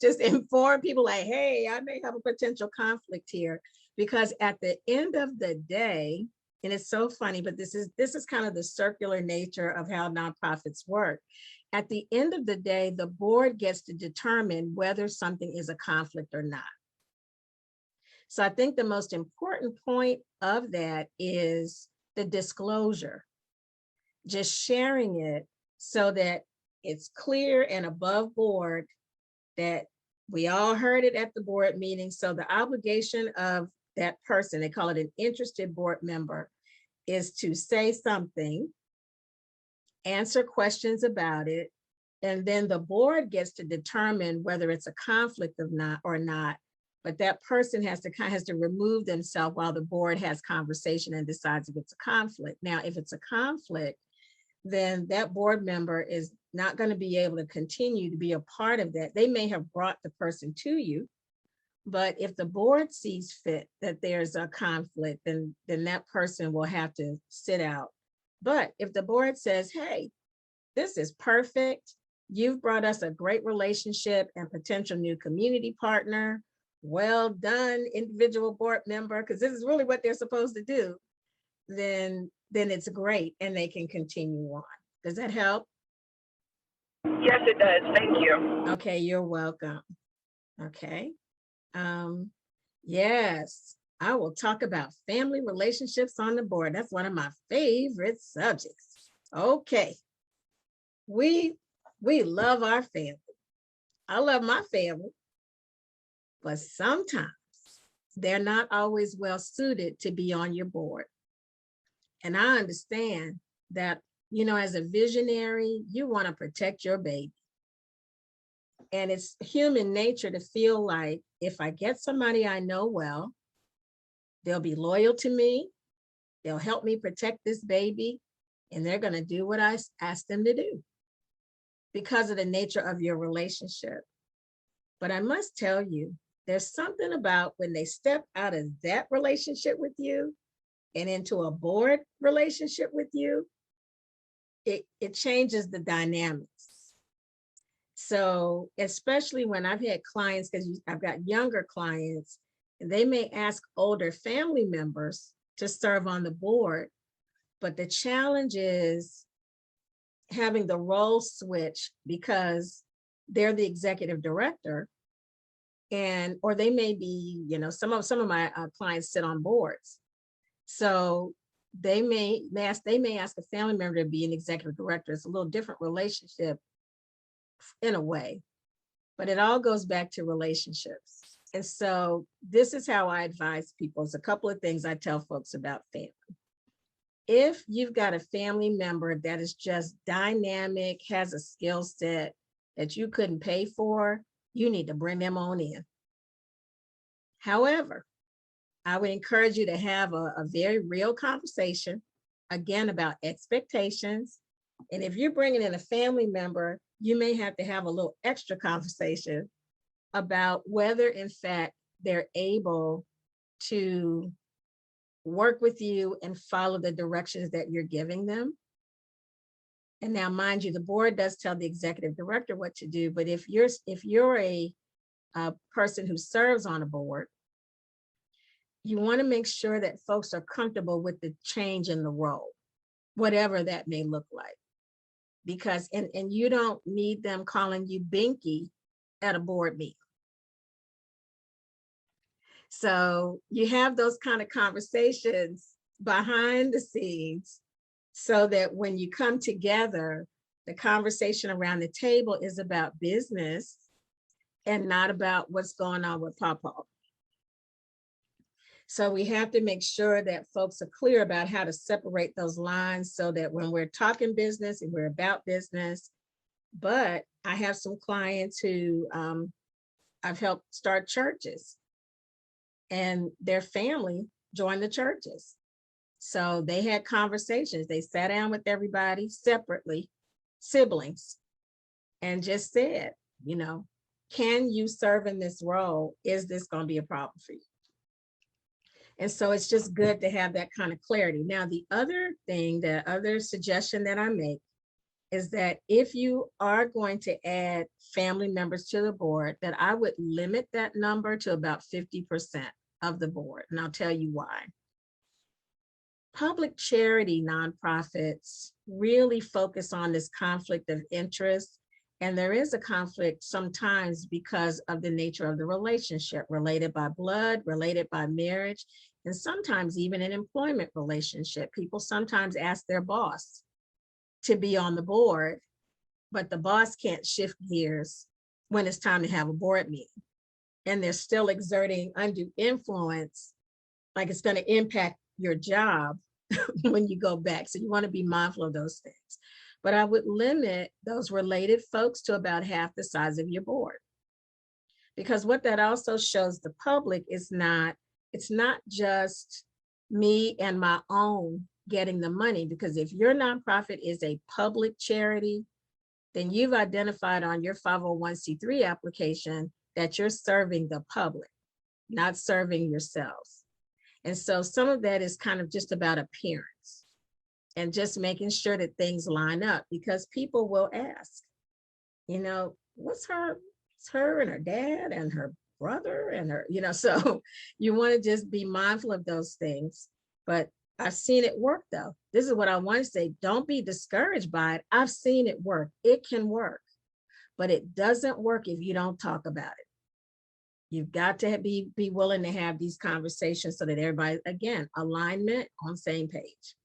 just inform people like, hey, I may have a potential conflict here. Because at the end of the day, and it's so funny, but this is kind of the circular nature of how nonprofits work. At the end of the day, the board gets to determine whether something is a conflict or not. So I think the most important point of that is the disclosure, just sharing it so that it's clear and above board that we all heard it at the board meeting. So the obligation of that person, they call it an interested board member, is to say something, answer questions about it, and then the board gets to determine whether it's a conflict or not. But that person has to remove themselves while the board has conversation and decides if it's a conflict. Now, if it's a conflict, then that board member is not going to be able to continue to be a part of that. They may have brought the person to you, but if the board sees fit that there's a conflict, then that person will have to sit out. But if the board says, hey, this is perfect, you've brought us a great relationship and potential new community partner, well done, individual board member, because this is really what they're supposed to do, then it's great and they can continue on. Does that help? Yes, it does. Thank you. Okay, you're welcome. Okay. Yes, I will talk about family relationships on the board. That's one of my favorite subjects. Okay. We love our family. I love my family, but sometimes they're not always well suited to be on your board. And I understand that, as a visionary, you want to protect your baby. And it's human nature to feel like if I get somebody I know well, they'll be loyal to me, they'll help me protect this baby, and they're going to do what I ask them to do because of the nature of your relationship. But I must tell you, there's something about when they step out of that relationship with you and into a board relationship with you, it changes the dynamics. So especially when I've had clients, because I've got younger clients, and they may ask older family members to serve on the board, but the challenge is having the role switch because they're the executive director, or they may be, some of my clients sit on boards. So they may ask a family member to be an executive director. It's a little different relationship in a way, but it all goes back to relationships. And so this is how I advise people. It's a couple of things I tell folks about family. If you've got a family member that is just dynamic, has a skill set that you couldn't pay for, you need to bring them on in. However, I would encourage you to have a very real conversation, again, about expectations. And if you're bringing in a family member, you may have to have a little extra conversation about whether, in fact, they're able to work with you and follow the directions that you're giving them. And now, mind you, the board does tell the executive director what to do, but if you're a person who serves on a board, you want to make sure that folks are comfortable with the change in the role, whatever that may look like. Because, and you don't need them calling you Binky at a board meeting. So you have those kind of conversations behind the scenes so that when you come together, the conversation around the table is about business and not about what's going on with Pawpaw. So we have to make sure that folks are clear about how to separate those lines so that when we're talking business and we're about business. But I have some clients who I've helped start churches, and their family joined the churches. So they had conversations. They sat down with everybody separately, siblings, and just said, you know, can you serve in this role? Is this going to be a problem for you? And so it's just good to have that kind of clarity. Now, the other thing, the other suggestion that I make is that if you are going to add family members to the board, that I would limit that number to about 50% of the board. And I'll tell you why. Public charity nonprofits really focus on this conflict of interest. And there is a conflict sometimes because of the nature of the relationship, related by blood, related by marriage, and sometimes even an employment relationship. People sometimes ask their boss to be on the board, but the boss can't shift gears when it's time to have a board meeting. And they're still exerting undue influence, like it's going to impact your job when you go back. So you want to be mindful of those things. But I would limit those related folks to about half the size of your board. Because what that also shows the public is it's not just me and my own getting the money, because if your nonprofit is a public charity, then you've identified on your 501c3 application that you're serving the public, not serving yourselves. And so some of that is kind of just about appearance and just making sure that things line up, because people will ask, you know, what's her and her dad and her brother and her, you know, so you want to just be mindful of those things. But I've seen it work though. This is what I want to say. Don't be discouraged by it. I've seen it work. It can work, but it doesn't work if you don't talk about it. You've got to be willing to have these conversations so that everybody, again, alignment on same page.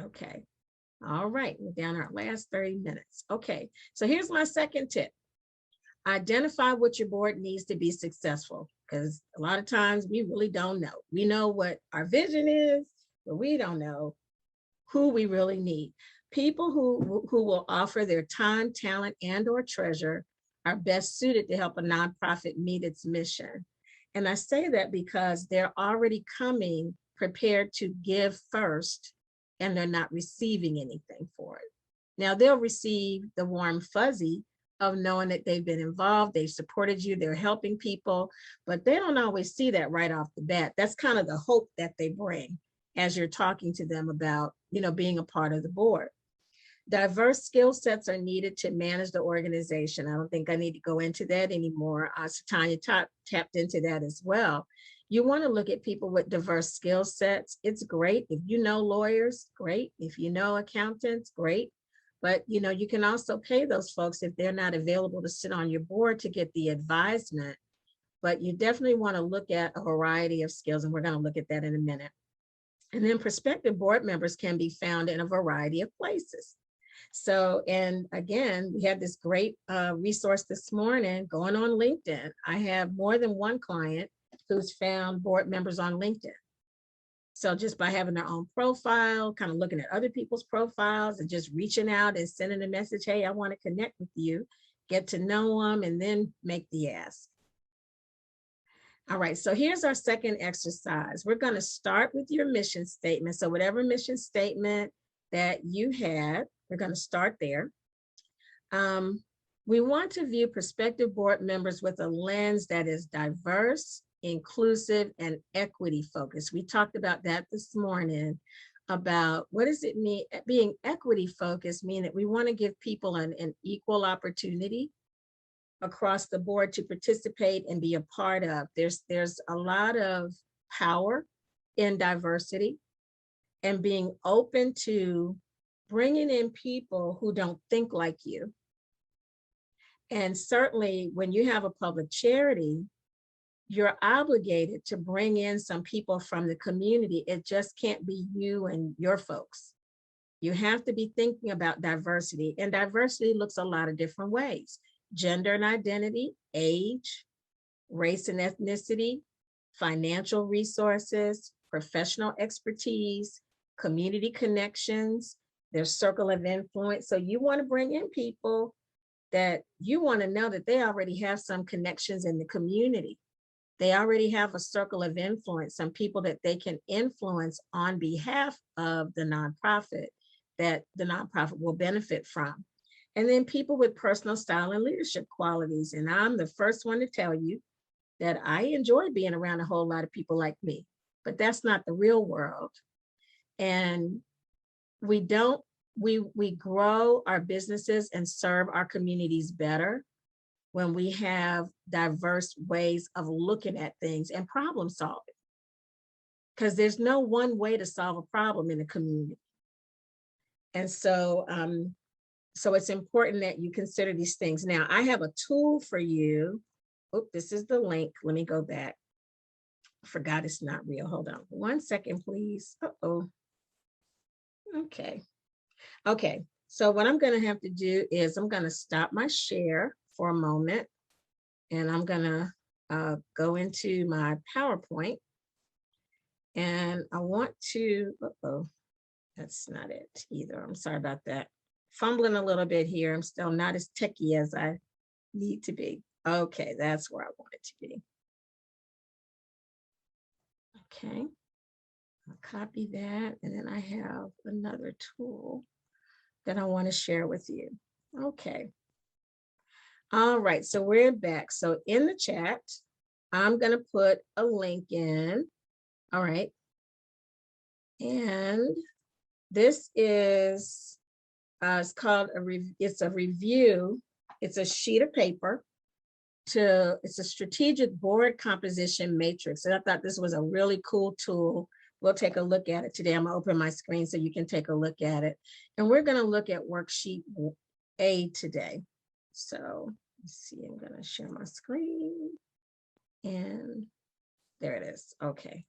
Okay. All right. We're down our last 30 minutes. Okay. So here's my second tip. Identify what your board needs to be successful, because a lot of times we really don't know. We know what our vision is, but we don't know who we really need. People who will offer their time, talent, and or treasure are best suited to help a nonprofit meet its mission. And I say that because they're already coming prepared to give first, and they're not receiving anything for it. Now they'll receive the warm fuzzy of knowing that they've been involved, they've supported you, they're helping people, but they don't always see that right off the bat. That's kind of the hope that they bring as you're talking to them about, you know, being a part of the board. Diverse skill sets are needed to manage the organization. I don't think I need to go into that anymore. Tanya tapped into that as well. You want to look at people with diverse skill sets. It's great if you know lawyers, great. If you know accountants, great. But you know, you can also pay those folks if they're not available to sit on your board to get the advisement. But you definitely want to look at a variety of skills, and we're going to look at that in a minute. And then prospective board members can be found in a variety of places. So, and again, we have this great resource this morning going on LinkedIn. I have more than one client who's found board members on LinkedIn. So just by having their own profile, kind of looking at other people's profiles and just reaching out and sending a message, hey, I want to connect with you, get to know them, and then make the ask. All right, so here's our second exercise. We're going to start with your mission statement. So whatever mission statement that you had, we're going to start there. We want to view prospective board members with a lens that is diverse, inclusive, and equity focused. We talked about that this morning. about what does it mean being equity focused, mean that we want to give people an equal opportunity across the board to participate and be a part of. There's a lot of power in diversity and being open to bringing in people who don't think like you. And certainly when you have a public charity, you're obligated to bring in some people from the community. It just can't be you and your folks. You have to be thinking about diversity, and diversity looks a lot of different ways: gender and identity, age, race and ethnicity, financial resources, professional expertise, community connections, their circle of influence. So you want to bring in people that you want to know that they already have some connections in the community. They already have a circle of influence, some people that they can influence on behalf of the nonprofit that the nonprofit will benefit from. And then people with personal style and leadership qualities. And I'm the first one to tell you that I enjoy being around a whole lot of people like me, but that's not the real world. And we grow our businesses and serve our communities better when we have diverse ways of looking at things and problem solving. Because there's no one way to solve a problem in a community. And so, so it's important that you consider these things. Now, I have a tool for you. Oh, this is the link. Let me go back. I forgot it's not real. Hold on 1 second, please. Uh-oh. Okay. Okay. So what I'm going to have to do is I'm going to stop my share for a moment, and I'm going to go into my PowerPoint, and I want to, uh-oh, that's not it either. I'm sorry about that. Fumbling a little bit here. I'm still not as techie as I need to be. Okay, that's where I want it to be. Okay, I'll copy that, and then I have another tool that I want to share with you. Okay. All right, so we're back. So in the chat, I'm going to put a link in. All right. And this is, it's called it's a review. It's a sheet of paper it's a strategic board composition matrix. And I thought this was a really cool tool. We'll take a look at it today. I'm gonna open my screen so you can take a look at it. And we're gonna look at worksheet A today. So let's see, I'm gonna share my screen, and there it is. Okay.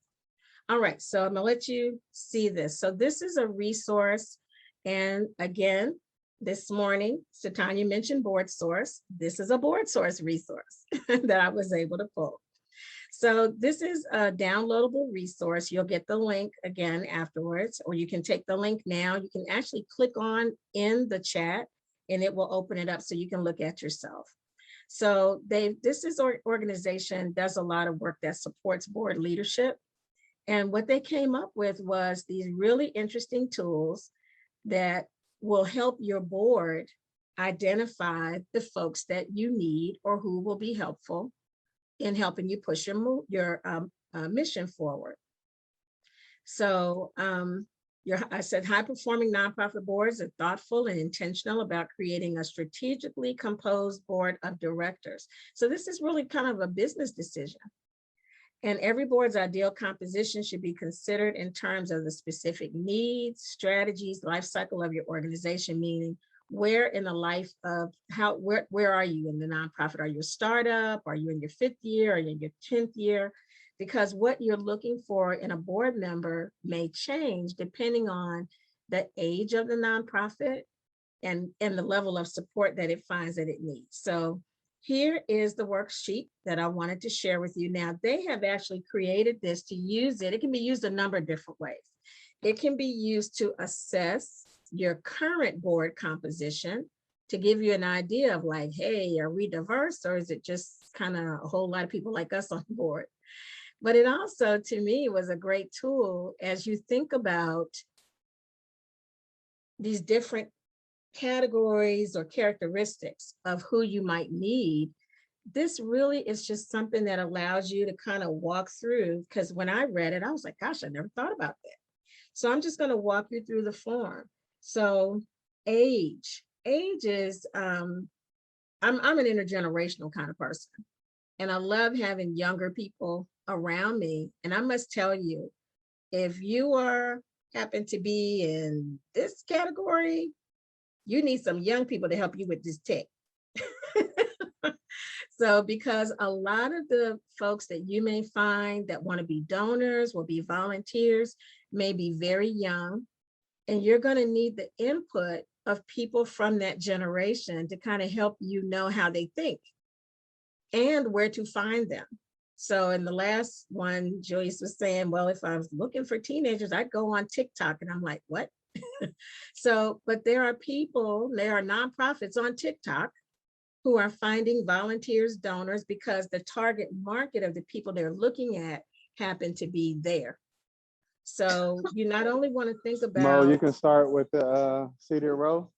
All right, so I'm gonna let you see this. So this is a resource. And again, this morning, Satanya mentioned Board Source. This is a Board Source resource that I was able to pull. So this is a downloadable resource. You'll get the link again afterwards, or you can take the link now. You can actually click on in the chat and it will open it up so you can look at yourself. So this organization does a lot of work that supports board leadership. And what they came up with was these really interesting tools that will help your board identify the folks that you need or who will be helpful in helping you push your mission forward. So I said high-performing nonprofit boards are thoughtful and intentional about creating a strategically composed board of directors. So this is really kind of a business decision. And every board's ideal composition should be considered in terms of the specific needs, strategies, life cycle of your organization, meaning where in the life of where are you in the nonprofit? Are you a startup? Are you in your 5th year? Are you in your 10th year? Because what you're looking for in a board member may change depending on the age of the nonprofit and the level of support that it finds that it needs. So here is the worksheet that I wanted to share with you. Now, they have actually created this to use it. It can be used a number of different ways. It can be used to assess your current board composition to give you an idea of like, hey, are we diverse, or is it just kind of a whole lot of people like us on board? But it also, to me, was a great tool as you think about these different categories or characteristics of who you might need. This really is just something that allows you to kind of walk through, because when I read it, I was like, gosh, I never thought about that. So I'm just going to walk you through the form. So age is, I'm an intergenerational kind of person, and I love having younger people around me. And I must tell you, if you happen to be in this category, you need some young people to help you with this tech. So because a lot of the folks that you may find that want to be donors, will be volunteers, may be very young, and you're going to need the input of people from that generation to kind of help you know how they think and where to find them. So in the last one, Joyce was saying, well, if I was looking for teenagers, I'd go on TikTok. And I'm like, what? So, but there are nonprofits on TikTok who are finding volunteers, donors, because the target market of the people they're looking at happen to be there. So you not only want to think about— Mo, you can start with the seated row.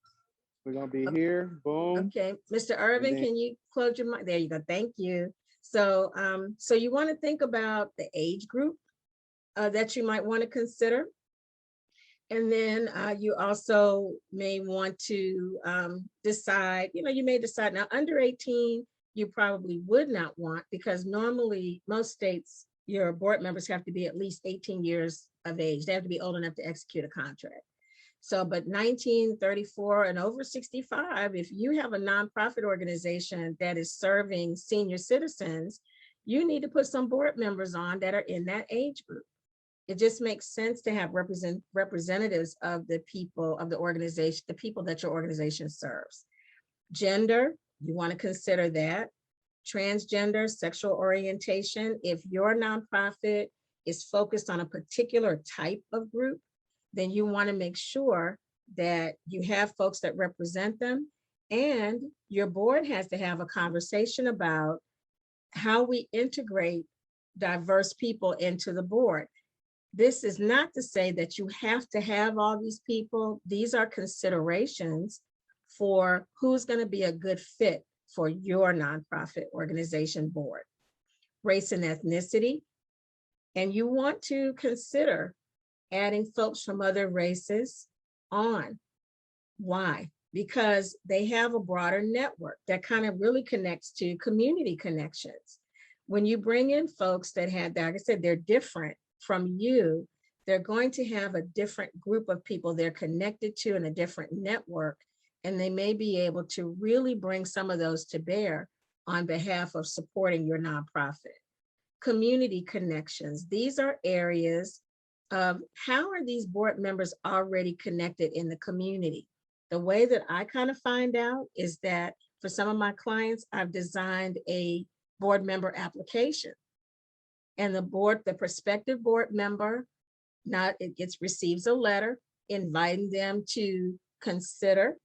We're gonna be here. Boom. Okay, Mr. Irvin, can you close your mic? There you go. Thank you. So, so you want to think about the age group that you might want to consider. And then you also may want to decide, you may decide now under 18, you probably would not want, because normally most states, your board members have to be at least 18 years of age. They have to be old enough to execute a contract. So, but 19, 34 and over 65, if you have a nonprofit organization that is serving senior citizens, you need to put some board members on that are in that age group. It just makes sense to have representatives of the people of the organization, the people that your organization serves. Gender, you want to consider that. Transgender, sexual orientation. If your nonprofit is focused on a particular type of group, then you want to make sure that you have folks that represent them, and your board has to have a conversation about how we integrate diverse people into the board. This is not to say that you have to have all these people. These are considerations for who's going to be a good fit for your nonprofit organization board. Race and ethnicity. And you want to consider adding folks from other races on. Why? Because they have a broader network that kind of really connects to community connections. When you bring in folks that have, like I said, they're different from you, they're going to have a different group of people they're connected to in a different network, and they may be able to really bring some of those to bear on behalf of supporting your nonprofit. Community connections. These are areas of how are these board members already connected in the community. The way that I kind of find out is that for some of my clients, I've designed a board member application. And the prospective board member, receives a letter inviting them to consider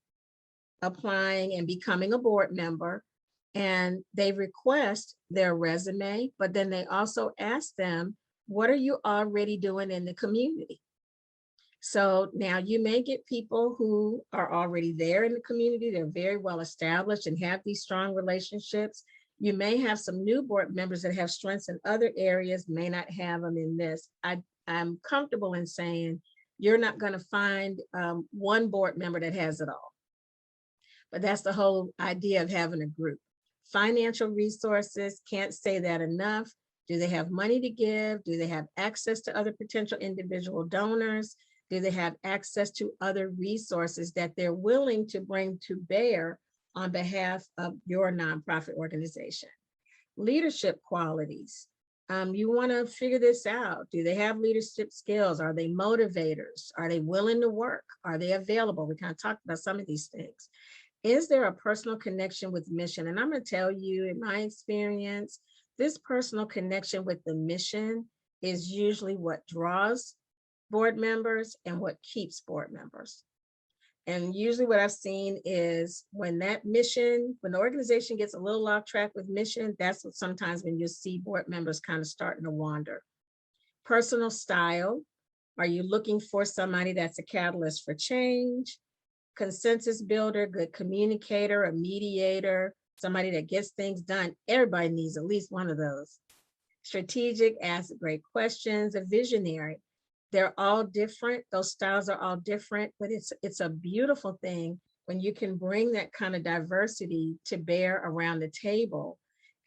applying and becoming a board member. And they request their resume, but then they also ask them, what are you already doing in the community? So now you may get people who are already there in the community. They're very well established and have these strong relationships. You may have some new board members that have strengths in other areas, may not have them in this. I'm comfortable in saying you're not going to find one board member that has it all. But that's the whole idea of having a group. Financial resources, can't say that enough. Do they have money to give? Do they have access to other potential individual donors? Do they have access to other resources that they're willing to bring to bear on behalf of your nonprofit organization? Leadership qualities. You want to figure this out. Do they have leadership skills? Are they motivators? Are they willing to work? Are they available? We kind of talked about some of these things. Is there a personal connection with mission? And I'm going to tell you, in my experience, this personal connection with the mission is usually what draws board members and what keeps board members. And usually what I've seen is when that mission, when the organization gets a little off track with mission, that's what sometimes when you see board members kind of starting to wander. Personal style. Are you looking for somebody that's a catalyst for change? Consensus builder, good communicator, a mediator, somebody that gets things done. Everybody needs at least one of those. Strategic, asks great questions, a visionary. They're all different. Those styles are all different, but it's a beautiful thing when you can bring that kind of diversity to bear around the table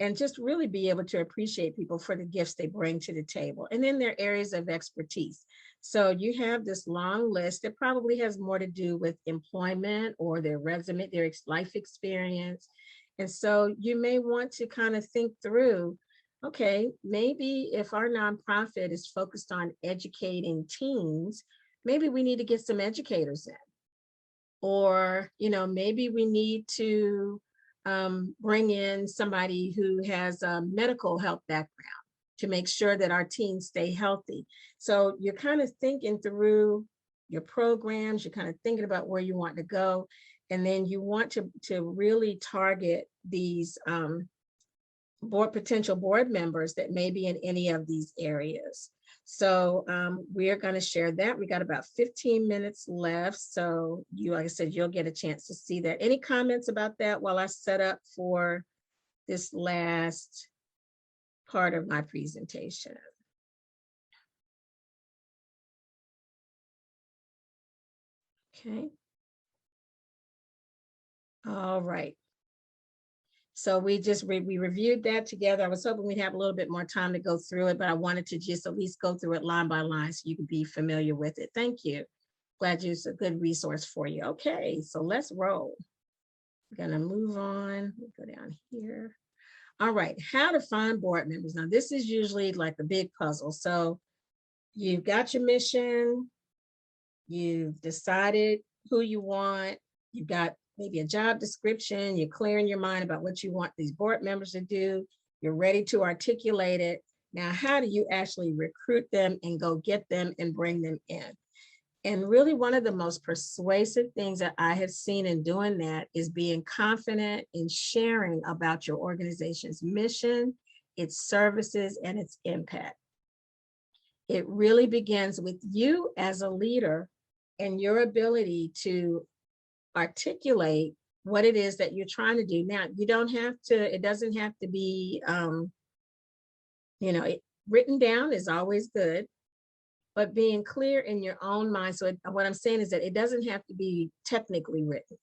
and just really be able to appreciate people for the gifts they bring to the table and in their areas of expertise. So you have this long list that probably has more to do with employment or their resume, their life experience. And so you may want to kind of think through, okay, maybe if our nonprofit is focused on educating teens, maybe we need to get some educators in. Or, maybe we need to bring in somebody who has a medical health background to make sure that our teens stay healthy. So you're kind of thinking through your programs, you're kind of thinking about where you want to go, and then you want to really target these potential board members that may be in any of these areas. So we're going to share that. We got about 15 minutes left. So like I said, you'll get a chance to see that. Any comments about that while I set up for this last part of my presentation? Okay. All right. So we reviewed that together. I was hoping we'd have a little bit more time to go through it, but I wanted to just at least go through it line by line so you can be familiar with it. Thank you. Glad it's a good resource for you. Okay, so let's roll. We're gonna move on. We'll go down here. All right, how to find board members. Now this is usually like the big puzzle. So you've got your mission, you've decided who you want, you've got maybe a job description, you're clear in your mind about what you want these board members to do, you're ready to articulate it. Now, how do you actually recruit them and go get them and bring them in? And really one of the most persuasive things that I have seen in doing that is being confident in sharing about your organization's mission, its services, and its impact. It really begins with you as a leader and your ability to articulate what it is that you're trying to do. Now, you don't have to, it doesn't have to be, written down is always good, but being clear in your own mind. So what I'm saying is that it doesn't have to be technically written.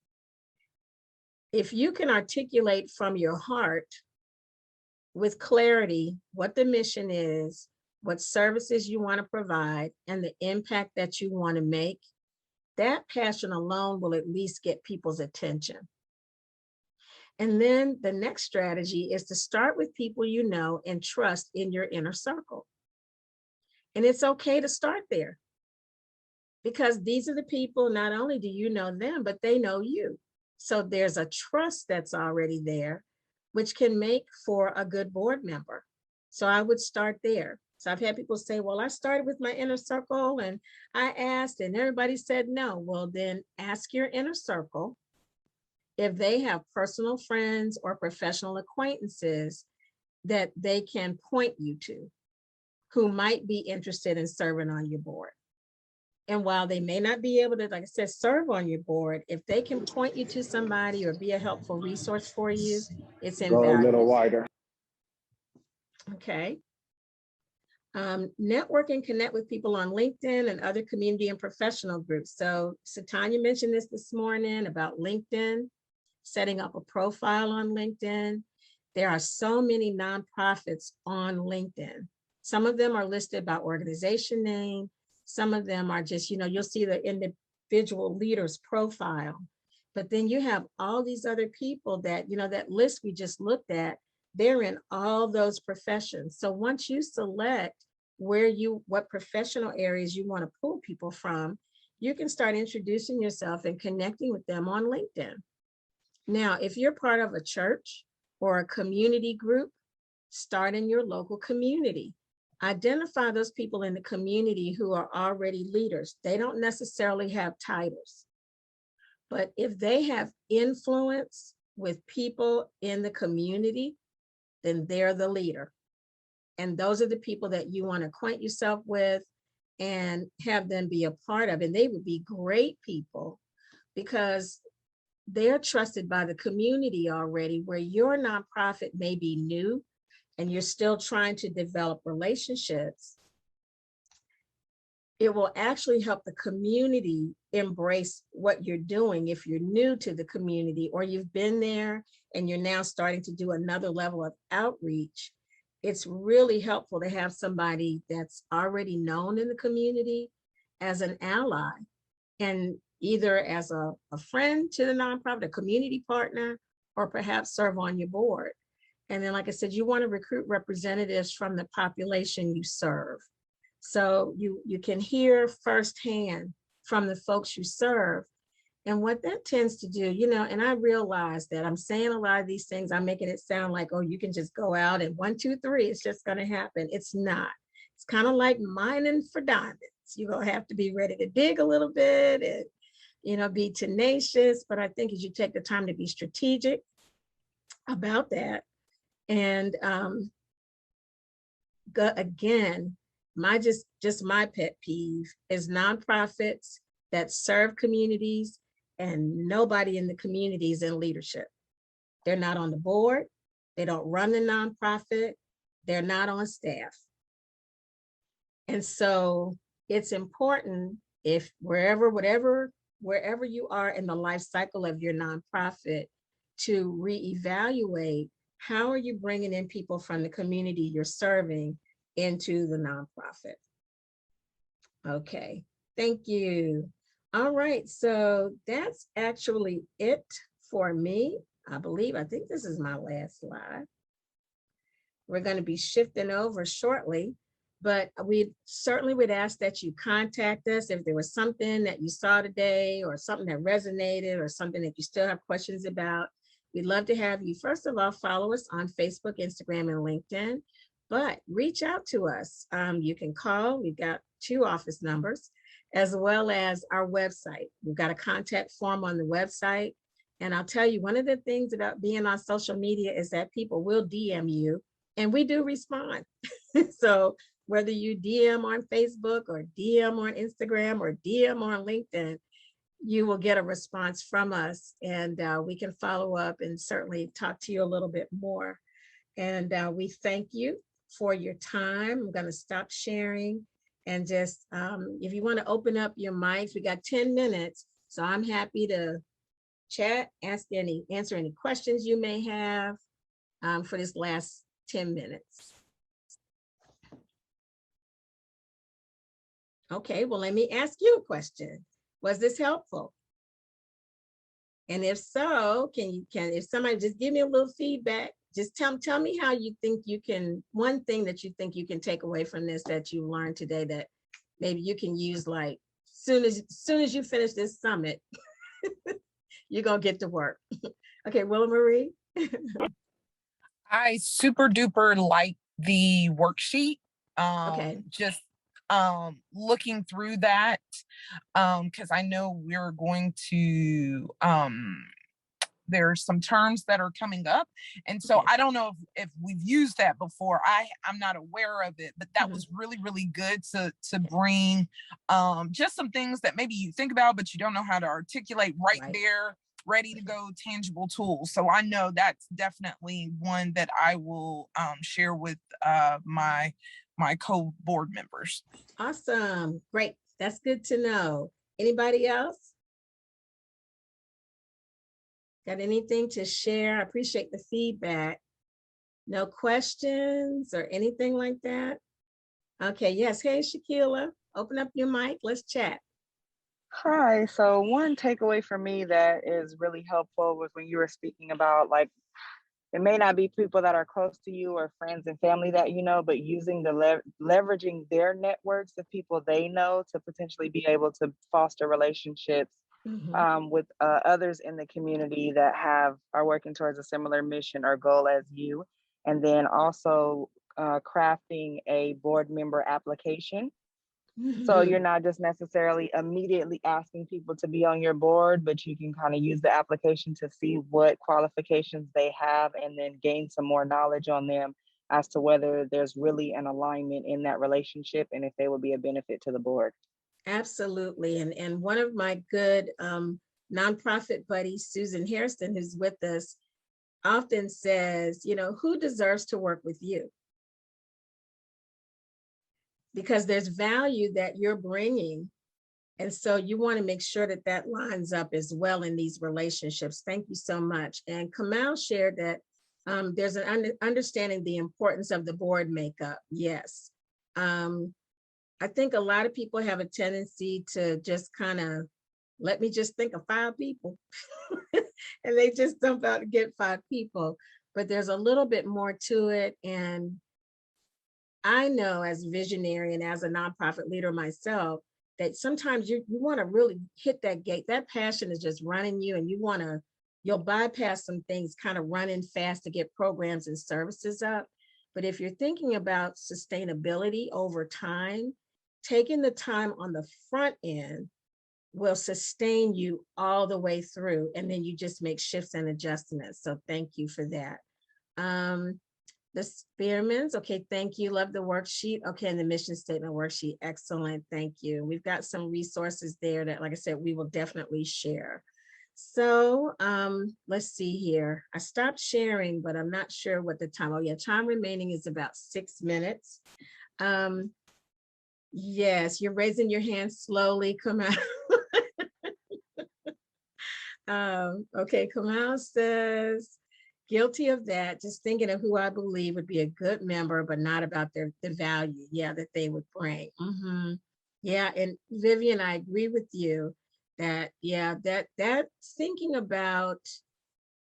If you can articulate from your heart with clarity what the mission is, what services you want to provide, and the impact that you want to make, that passion alone will at least get people's attention. And then the next strategy is to start with people you know and trust in your inner circle. And it's okay to start there because these are the people, not only do you know them, but they know you. So there's a trust that's already there, which can make for a good board member. So I would start there. So I've had people say, well, I started with my inner circle and I asked and everybody said no. Well, then ask your inner circle if they have personal friends or professional acquaintances that they can point you to who might be interested in serving on your board. And while they may not be able to, like I said, serve on your board, if they can point you to somebody or be a helpful resource for you, it's Go a little invaluable. wider. Okay. Network and connect with people on LinkedIn and other community and professional groups. So Tanya mentioned this morning about LinkedIn, setting up a profile on LinkedIn. There are so many nonprofits on LinkedIn. Some of them are listed by organization name. Some of them are just, you'll see the individual leader's profile. But then you have all these other people that, that list we just looked at, they're in all those professions. So once you select what professional areas you want to pull people from, you can start introducing yourself and connecting with them on LinkedIn. Now, if you're part of a church or a community group, start in your local community. Identify those people in the community who are already leaders. They don't necessarily have titles, but if they have influence with people in the community, then they're the leader. And those are the people that you want to acquaint yourself with and have them be a part of. And they would be great people because they're trusted by the community already, where your nonprofit may be new and you're still trying to develop relationships. it will actually help the community embrace what you're doing. If you're new to the community or you've been there and you're now starting to do another level of outreach, it's really helpful to have somebody that's already known in the community as an ally, and either as a friend to the nonprofit, a community partner, or perhaps serve on your board. And then, like I said, you want to recruit representatives from the population you serve. So you can hear firsthand from the folks you serve. And what that tends to do, you know, and I realize that I'm saying a lot of these things, I'm making it sound like, oh, you can just go out and 1, 2, 3, it's just going to happen. It's not. It's kind of like mining for diamonds. You're going to have to be ready to dig a little bit and, you know, be tenacious. But I think as you take the time to be strategic about that, and again, just my pet peeve is nonprofits that serve communities and nobody in the community is in leadership. They're not on the board. They don't run the nonprofit. They're not on staff. And so it's important, if wherever you are in the life cycle of your nonprofit, to reevaluate how are you bringing in people from the community you're serving into the nonprofit. Okay, thank you. All right, so that's actually it for me. I think this is my last slide. We're going to be shifting over shortly, but we certainly would ask that you contact us if there was something that you saw today or something that resonated or something that you still have questions about. We'd love to have you, first of all, follow us on Facebook, Instagram, and LinkedIn, but reach out to us. You can call, we've got 2 office numbers, as well as our website. We've got a contact form on the website. And I'll tell you, one of the things about being on social media is that people will DM you, and we do respond. So whether you DM on Facebook or DM on Instagram or DM on LinkedIn, you will get a response from us, and we can follow up and certainly talk to you a little bit more. And we thank you for your time. I'm going to stop sharing, and just if you want to open up your mics, we got 10 minutes, so I'm happy to chat, answer any questions you may have for this last 10 minutes. Okay, well, let me ask you a question. Was this helpful? And if so, if somebody just give me a little feedback, just tell me how you think you can, one thing that you think you can take away from this that you learned today that maybe you can use, like soon as you finish this summit, you're gonna get to work. Okay, Willa Marie. I super duper like the worksheet. Okay. Just looking through that, because I know we're going to there's some terms that are coming up, and so I don't know if we've used that before. I'm not aware of it, but that was really, really good to bring just some things that maybe you think about but you don't know how to articulate right there, ready to go, tangible tools. So I know that's definitely one that I will share with my co-board members. Awesome, great, that's good to know. Anybody else got anything to share? I appreciate the feedback. No questions or anything like that? Okay, yes. Hey, Shaquila, open up your mic. Let's chat. Hi. So one takeaway for me that is really helpful was when you were speaking about, like, it may not be people that are close to you or friends and family that you know, but using leveraging their networks of people they know to potentially be able to foster relationships with others in the community that are working towards a similar mission or goal as you. And then also crafting a board member application. So you're not just necessarily immediately asking people to be on your board, but you can kind of use the application to see what qualifications they have and then gain some more knowledge on them as to whether there's really an alignment in that relationship and if they would be a benefit to the board. Absolutely. And one of my good nonprofit buddies, Susan Hairston, who's with us, often says, you know, who deserves to work with you? because there's value that you're bringing. And so you want to make sure that that lines up as well in these relationships. Thank you so much. And Kamal shared that there's an understanding the importance of the board makeup. Yes. I think a lot of people have a tendency to just kind of, let me just think of 5 people. And they just dump out and get 5 people. But there's a little bit more to it. And I know as a visionary and as a nonprofit leader myself, that sometimes you want to really hit that gate. That passion is just running you, and you'll bypass some things, kind of running fast to get programs and services up. But if you're thinking about sustainability over time, taking the time on the front end will sustain you all the way through. And then you just make shifts and adjustments. So thank you for that. The Spearmans, okay, thank you. Love the worksheet. Okay, and the mission statement worksheet, excellent, thank you. We've got some resources there that, like I said, we will definitely share. So let's see here. I stopped sharing, but I'm not sure what the time. Oh yeah, time remaining is about 6 minutes. Yes, you're raising your hand slowly, Kamal. Okay, Kamal says, guilty of that, just thinking of who I believe would be a good member, but not about the value, yeah, that they would bring. Yeah, and Vivian, I agree with you that, yeah, that thinking about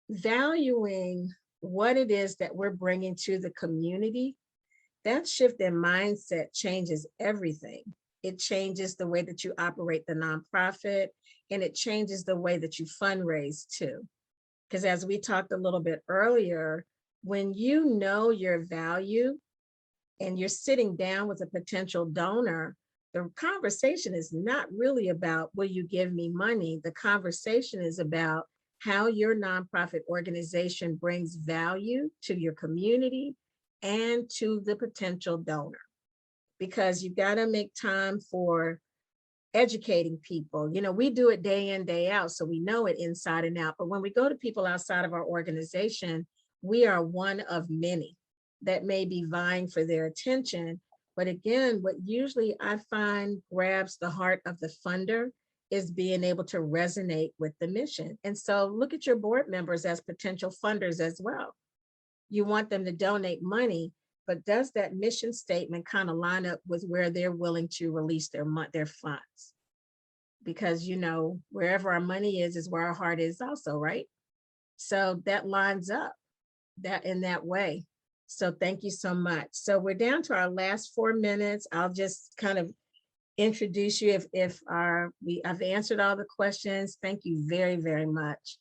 valuing what it is that we're bringing to the community, that shift in mindset changes everything. It changes the way that you operate the nonprofit, and it changes the way that you fundraise too. Because as we talked a little bit earlier, when you know your value and you're sitting down with a potential donor, the conversation is not really about, will you give me money? The conversation is about how your nonprofit organization brings value to your community and to the potential donor. Because you've got to make time for educating people. You know, we do it day in, day out, so we know it inside and out. But when we go to people outside of our organization, we are one of many that may be vying for their attention. But again, what usually I find grabs the heart of the funder is being able to resonate with the mission. And so look at your board members as potential funders as well. You want them to donate money, but does that mission statement kind of line up with where they're willing to release their funds? Because, you know, wherever our money is where our heart is also, right? So that lines up that in that way. So thank you so much. So we're down to our last 4 minutes. I'll just kind of introduce you if I've answered all the questions. Thank you very, very much.